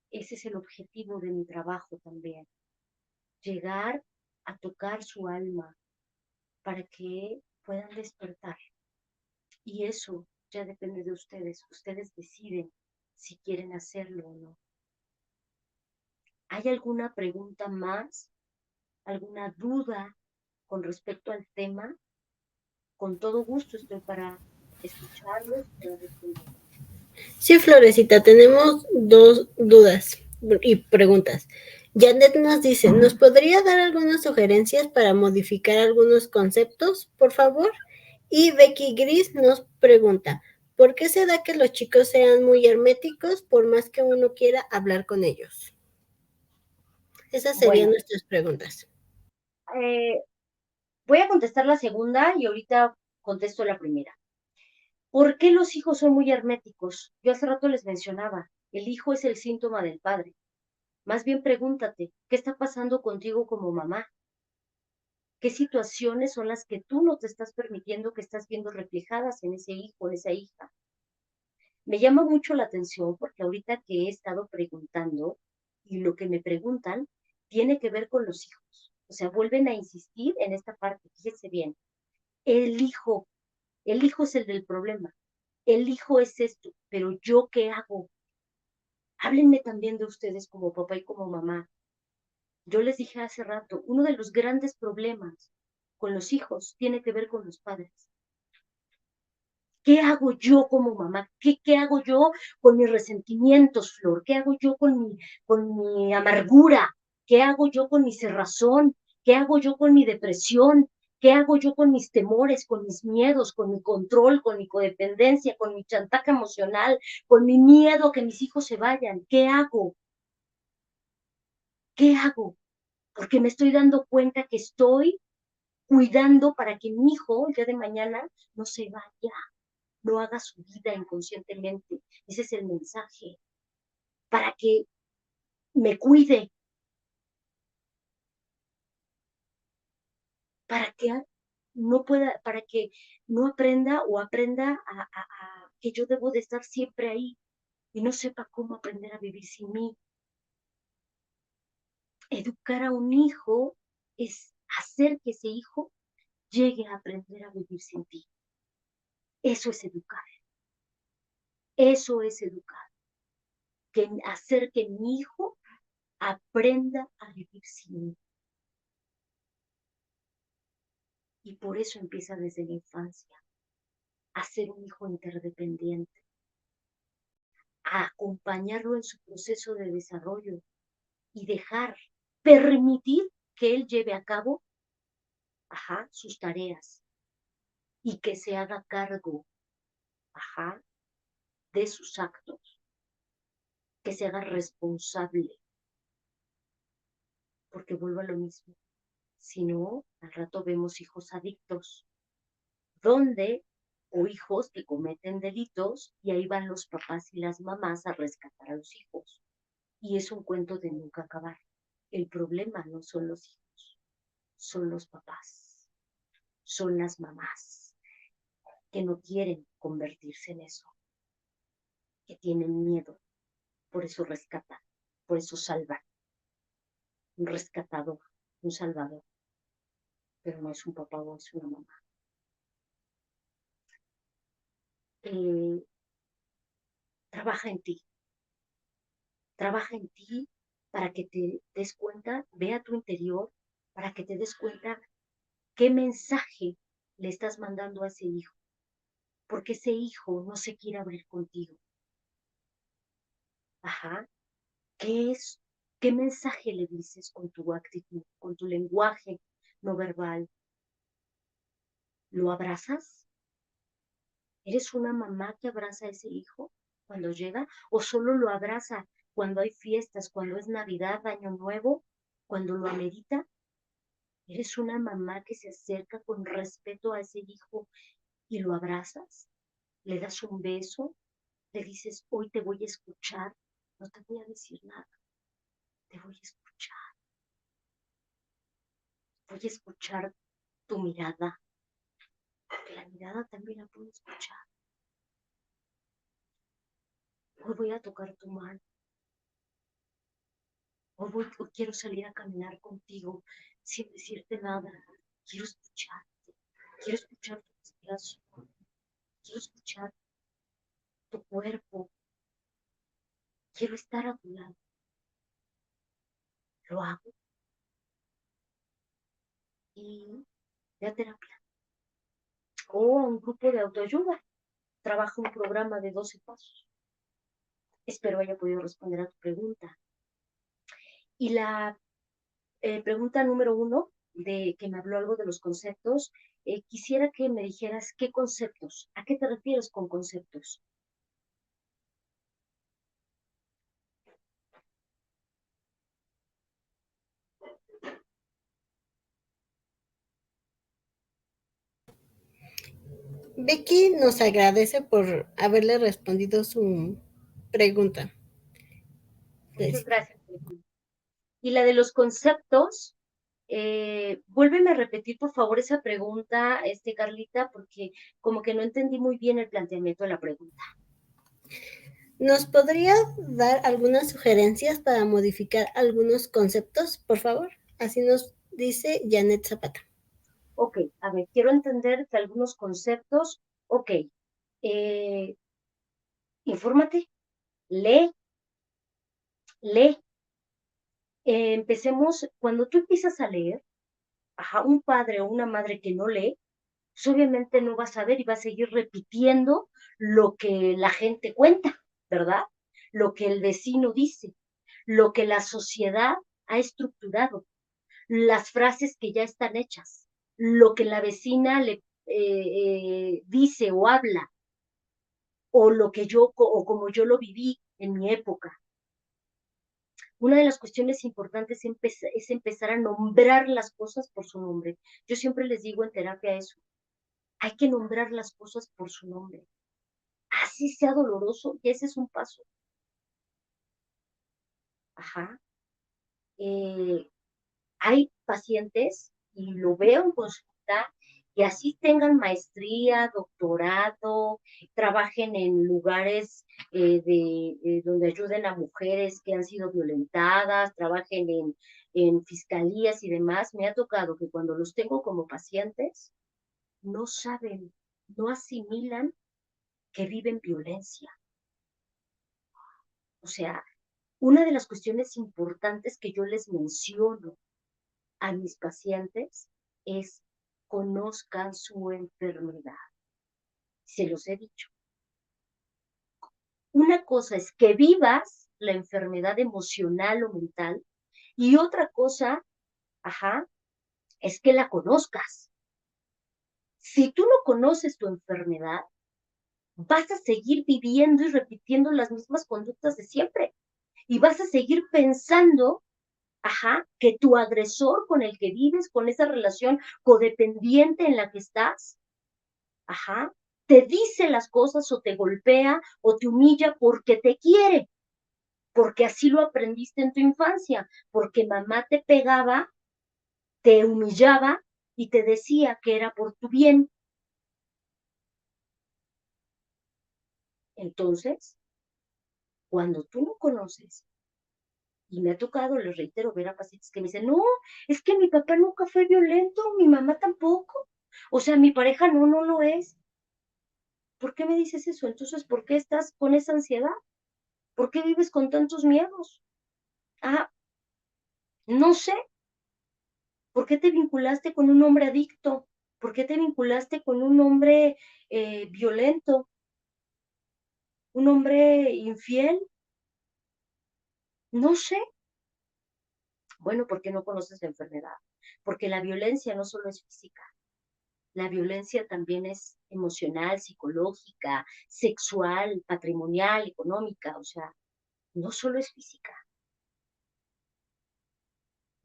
Ese es el objetivo de mi trabajo también, llegar a tocar su alma para que puedan despertar. Y eso ya depende de ustedes. Ustedes deciden si quieren hacerlo o no. ¿Hay alguna pregunta más? ¿Alguna duda con respecto al tema? Con todo gusto estoy para escucharlos y para responder. Sí, Florecita, tenemos dos dudas y preguntas. Janet nos dice, ¿nos podría dar algunas sugerencias para modificar algunos conceptos, por favor? Y Becky Gris nos pregunta, ¿por qué se da que los chicos sean muy herméticos por más que uno quiera hablar con ellos? Esas serían Bueno, nuestras preguntas. voy a contestar la segunda y ahorita contesto la primera. ¿Por qué los hijos son muy herméticos? Yo hace rato les mencionaba, el hijo es el síntoma del padre. Más bien pregúntate, ¿qué está pasando contigo como mamá? ¿Qué situaciones son las que tú no te estás permitiendo que estás viendo reflejadas en ese hijo, en esa hija? Me llama mucho la atención porque ahorita que he estado preguntando y lo que me preguntan tiene que ver con los hijos. O sea, vuelven a insistir en esta parte, fíjense bien. El hijo, el hijo es el del problema. El hijo es esto, pero ¿yo qué hago? Háblenme también de ustedes como papá y como mamá. Yo les dije hace rato, uno de los grandes problemas con los hijos tiene que ver con los padres. ¿Qué hago yo como mamá? ¿Qué hago yo con mis resentimientos, Flor? ¿Qué hago yo con mi amargura? ¿Qué hago yo con mi cerrazón? ¿Qué hago yo con mi depresión? ¿Qué hago yo con mis temores, con mis miedos, con mi control, con mi codependencia, con mi chantaje emocional, con mi miedo a que mis hijos se vayan? ¿Qué hago? ¿Qué hago? Porque me estoy dando cuenta que estoy cuidando para que mi hijo el día de mañana no se vaya, no haga su vida inconscientemente. Ese es el mensaje, para que me cuide, para que no pueda, para que no aprenda o aprenda a que yo debo de estar siempre ahí y no sepa cómo aprender a vivir sin mí. Educar a un hijo es hacer que ese hijo llegue a aprender a vivir sin ti. Eso es educar. Eso es educar. Que hacer que mi hijo aprenda a vivir sin mí. Y por eso empieza desde la infancia a ser un hijo interdependiente, a acompañarlo en su proceso de desarrollo y permitir que él lleve a cabo, sus tareas y que se haga cargo, de sus actos, que se haga responsable, porque vuelvo a lo mismo. Si no, al rato vemos hijos adictos, donde o hijos que cometen delitos y ahí van los papás y las mamás a rescatar a los hijos. Y es un cuento de nunca acabar. El problema no son los hijos, son los papás, son las mamás que no quieren convertirse en eso, que tienen miedo, por eso rescatan, por eso salvan. Un rescatador, un salvador, pero no es un papá o es una mamá. Eh, trabaja en ti, trabaja en ti para que te des cuenta, ve a tu interior, para que te des cuenta qué mensaje le estás mandando a ese hijo, porque ese hijo no se quiere abrir contigo. ¿Qué es? ¿Qué mensaje le dices con tu actitud, con tu lenguaje no verbal? ¿Lo abrazas? ¿Eres una mamá que abraza a ese hijo cuando llega? ¿O solo lo abraza cuando hay fiestas, cuando es Navidad, Año Nuevo, cuando lo amerita? ¿Eres una mamá que se acerca con respeto a ese hijo y lo abrazas? ¿Le das un beso? ¿Le dices, hoy te voy a escuchar? No te voy a decir nada, te voy a escuchar. Voy a escuchar tu mirada, porque la mirada también la puedo escuchar. Hoy voy a tocar tu mano. Hoy quiero salir a caminar contigo sin decirte nada. Quiero escucharte. Quiero escuchar tu respiración. Quiero escuchar tu cuerpo. Quiero estar a tu lado. Lo hago y de terapia. O un grupo de autoayuda. Trabajo un programa de 12 pasos. Espero haya podido responder a tu pregunta. Y la pregunta número 1, de que me habló algo de los conceptos, quisiera que me dijeras qué conceptos, ¿a qué te refieres con conceptos? Becky nos agradece por haberle respondido su pregunta. Muchas gracias, Becky. Y la de los conceptos, vuélveme a repetir, por favor, esa pregunta, Carlita, porque como que no entendí muy bien el planteamiento de la pregunta. ¿Nos podría dar algunas sugerencias para modificar algunos conceptos, por favor? Así nos dice Janet Zapata. Ok, a ver, quiero entender que algunos conceptos, ok, eh, infórmate, lee, lee. Empecemos, cuando tú empiezas a leer, ajá, un padre o una madre que no lee, pues obviamente no va a saber y va a seguir repitiendo lo que la gente cuenta, ¿verdad? Lo que el vecino dice, lo que la sociedad ha estructurado, las frases que ya están hechas, lo que la vecina le dice o habla, o lo que yo, o como yo lo viví en mi época. Una de las cuestiones importantes es empezar a nombrar las cosas por su nombre. Yo siempre les digo en terapia eso, hay que nombrar las cosas por su nombre. Así sea doloroso, y ese es un paso. Ajá. Eh, Hay pacientes, y lo veo en consulta, que así tengan maestría, doctorado, trabajen en lugares donde ayuden a mujeres que han sido violentadas, trabajen en fiscalías y demás. Me ha tocado que cuando los tengo como pacientes, no saben, no asimilan que viven violencia. O sea, una de las cuestiones importantes que yo les menciono a mis pacientes es conozcan su enfermedad. Se los he dicho. Una cosa es que vivas la enfermedad emocional o mental y otra cosa, ajá, es que la conozcas. Si tú no conoces tu enfermedad, vas a seguir viviendo y repitiendo las mismas conductas de siempre y vas a seguir pensando, ajá, que tu agresor con el que vives, con esa relación codependiente en la que estás, ajá, te dice las cosas o te golpea o te humilla porque te quiere, porque así lo aprendiste en tu infancia, porque mamá te pegaba, te humillaba y te decía que era por tu bien. Entonces, cuando tú no conoces, y me ha tocado, les reitero, ver a pacientes que me dicen, no, es que mi papá nunca fue violento, mi mamá tampoco, o sea, mi pareja no lo es. ¿Por qué me dices eso? Entonces, ¿por qué estás con esa ansiedad? ¿Por qué vives con tantos miedos? Ah, no sé, ¿por qué te vinculaste con un hombre adicto? ¿Por qué te vinculaste con un hombre violento? ¿Un hombre infiel? No sé. Bueno, ¿por qué no conoces la enfermedad? Porque la violencia no solo es física, la violencia también es emocional, psicológica, sexual, patrimonial, económica, o sea, no solo es física.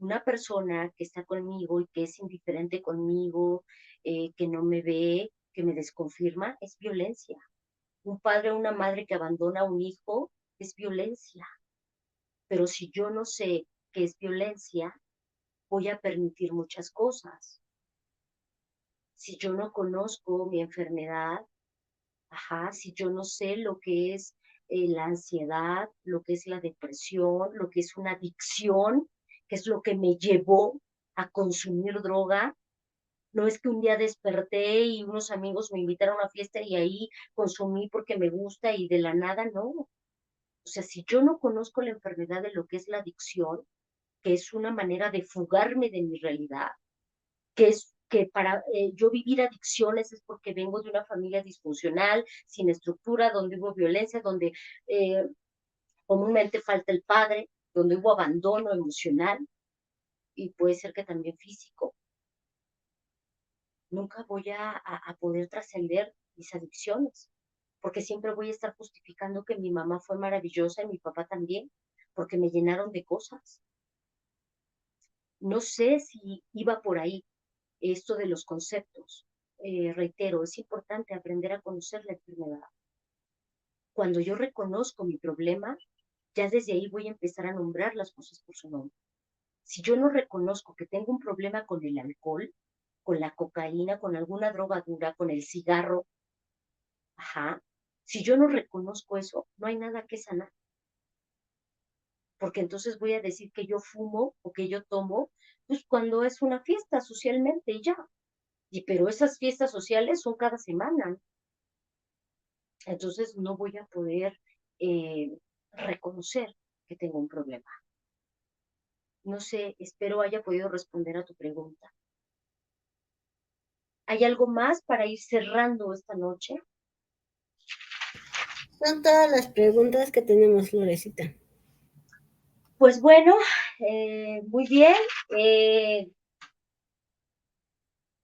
Una persona que está conmigo y que es indiferente conmigo, que no me ve, que me desconfirma, es violencia. Un padre o una madre que abandona a un hijo es violencia. Pero si yo no sé qué es violencia, voy a permitir muchas cosas. Si yo no conozco mi enfermedad, ajá, si yo no sé lo que es la ansiedad, lo que es la depresión, lo que es una adicción, que es lo que me llevó a consumir droga. No es que un día desperté y unos amigos me invitaron a una fiesta y ahí consumí porque me gusta y de la nada, no. O sea, si yo no conozco la enfermedad de lo que es la adicción, que es una manera de fugarme de mi realidad, que es que para yo vivir adicciones es porque vengo de una familia disfuncional, sin estructura, donde hubo violencia, donde eh, comúnmente falta el padre, donde hubo abandono emocional y puede ser que también físico. Nunca voy a poder trascender mis adicciones, porque siempre voy a estar justificando que mi mamá fue maravillosa y mi papá también, porque me llenaron de cosas. No sé si iba por ahí esto de los conceptos. reitero, es importante aprender a conocer la enfermedad. Cuando yo reconozco mi problema, ya desde ahí voy a empezar a nombrar las cosas por su nombre. Si yo no reconozco que tengo un problema con el alcohol, con la cocaína, con alguna droga dura, con el cigarro, ajá, si yo no reconozco eso, no hay nada que sanar. Porque entonces voy a decir que yo fumo o que yo tomo, pues cuando es una fiesta socialmente y ya. Pero esas fiestas sociales son cada semana. Entonces no voy a poder reconocer que tengo un problema. No sé, espero haya podido responder a tu pregunta. ¿Hay algo más para ir cerrando esta noche? Son todas las preguntas que tenemos, Florecita. Pues bueno, muy bien.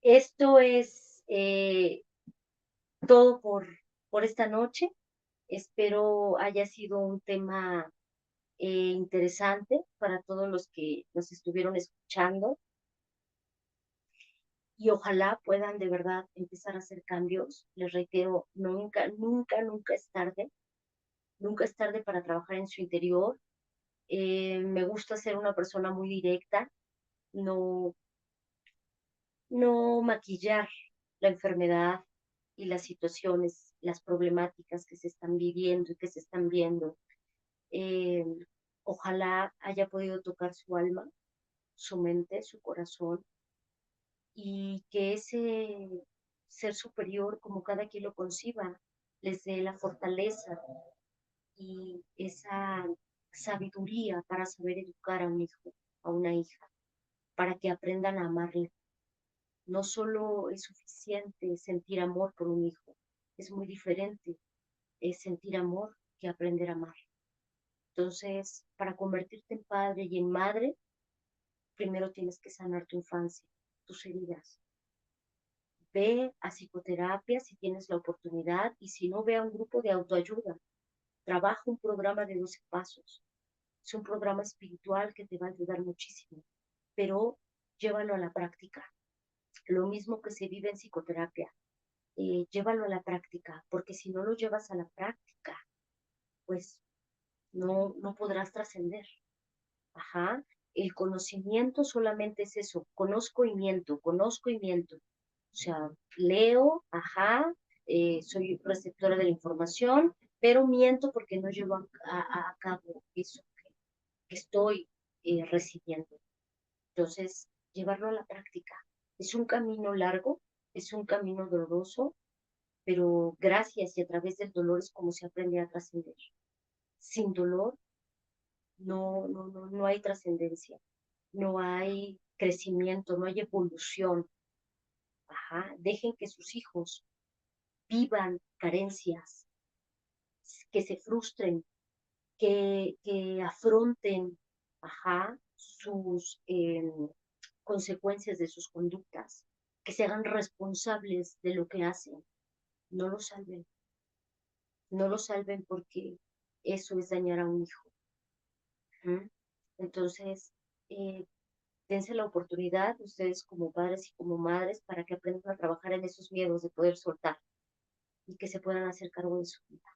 Esto es todo por esta noche. Espero haya sido un tema interesante para todos los que nos estuvieron escuchando y ojalá puedan de verdad empezar a hacer cambios. Les reitero, nunca, nunca, nunca es tarde. Nunca es tarde para trabajar en su interior. Me gusta ser una persona muy directa, no, no maquillar la enfermedad y las situaciones, las problemáticas que se están viviendo y que se están viendo. Eh, Ojalá haya podido tocar su alma, su mente, su corazón, y que ese ser superior, como cada quien lo conciba, les dé la fortaleza y esa sabiduría para saber educar a un hijo, a una hija, para que aprendan a amarle. No solo es suficiente sentir amor por un hijo, es muy diferente sentir amor que aprender a amar. Entonces, para convertirte en padre y en madre, primero tienes que sanar tu infancia, tus heridas. Ve a psicoterapia si tienes la oportunidad y si no, ve a un grupo de autoayuda. Trabaja un programa de 12 pasos. Es un programa espiritual que te va a ayudar muchísimo, pero llévalo a la práctica. Lo mismo que se vive en psicoterapia, llévalo a la práctica, porque si no lo llevas a la práctica, pues no podrás trascender. Ajá. El conocimiento solamente es eso, conozco y miento, conozco y miento. O sea, leo, ajá, soy receptora de la información, pero miento porque no llevo a cabo eso que estoy recibiendo. Entonces, llevarlo a la práctica. Es un camino largo, es un camino doloroso, pero gracias y a través del dolor es como se aprende a trascender. Sin dolor no hay trascendencia, no hay crecimiento, no hay evolución. Ajá. Dejen que sus hijos vivan carencias, que se frustren, que afronten, ajá, sus consecuencias de sus conductas, que se hagan responsables de lo que hacen. No lo salven, no lo salven porque eso es dañar a un hijo. ¿Mm? Entonces, eh, dense la oportunidad, ustedes como padres y como madres, para que aprendan a trabajar en esos miedos de poder soltar y que se puedan hacer cargo de su vida.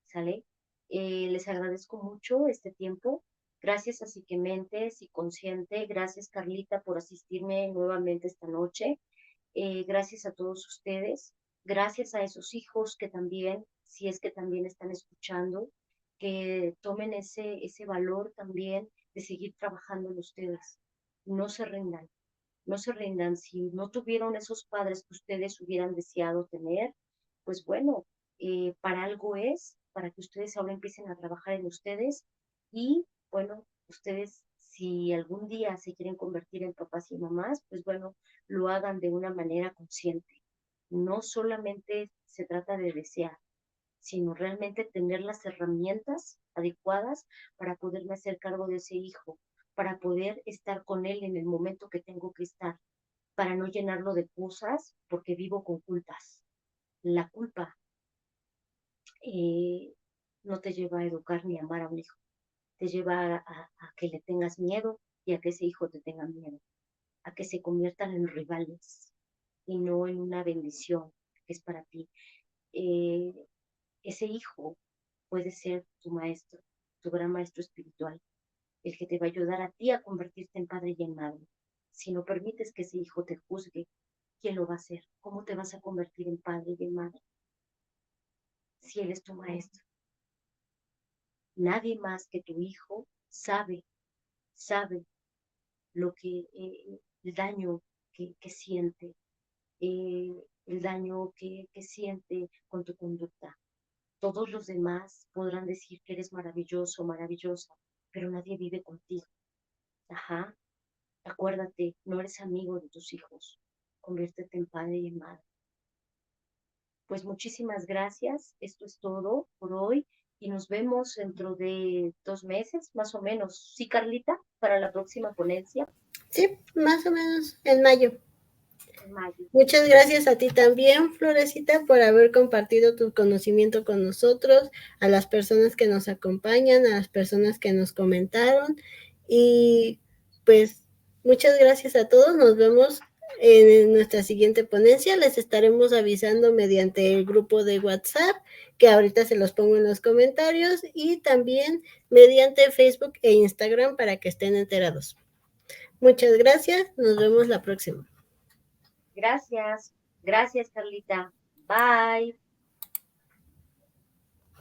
¿Sale? Les agradezco mucho este tiempo. Gracias a Psiquemente, Psiconsciente. Gracias, Carlita, por asistirme nuevamente esta noche. Gracias a todos ustedes. Gracias a esos hijos que también, si es que también están escuchando, que tomen ese valor también de seguir trabajando en ustedes. No se rindan, no se rindan. Si no tuvieron esos padres que ustedes hubieran deseado tener, pues bueno, para algo es, para que ustedes ahora empiecen a trabajar en ustedes y bueno, ustedes si algún día se quieren convertir en papás y mamás, pues bueno, lo hagan de una manera consciente. No solamente se trata de desear, sino realmente tener las herramientas adecuadas para poderme hacer cargo de ese hijo, para poder estar con él en el momento que tengo que estar, para no llenarlo de cosas porque vivo con culpas. La culpa eh, no te lleva a educar ni a amar a un hijo, te lleva a que le tengas miedo y a que ese hijo te tenga miedo, a que se conviertan en rivales. y no en una bendición que es para ti. Ese hijo puede ser tu maestro, tu gran maestro espiritual, el que te va a ayudar a ti a convertirte en padre y en madre. Si no permites que ese hijo te juzgue, ¿quién lo va a hacer? ¿Cómo te vas a convertir en padre y en madre si él es tu maestro? Nadie más que tu hijo sabe lo que, el daño que siente, el daño que siente con tu conducta. Todos los demás podrán decir que eres maravilloso, maravillosa, pero nadie vive contigo. Ajá. Acuérdate, no eres amigo de tus hijos. Conviértete en padre y en madre. Pues muchísimas gracias. Esto es todo por hoy y nos vemos dentro de 2 meses, más o menos. ¿Sí, Carlita? Para la próxima ponencia Sí, más o menos en mayo. en mayo. Muchas gracias a ti también, Florecita, por haber compartido tu conocimiento con nosotros, a las personas que nos acompañan, a las personas que nos comentaron. Y pues muchas gracias a todos. Nos vemos en nuestra siguiente ponencia. Les estaremos avisando mediante el grupo de WhatsApp, que ahorita se los pongo en los comentarios, y también mediante Facebook e Instagram para que estén enterados. Muchas gracias. Nos vemos la próxima. Gracias. Gracias, Carlita. Bye.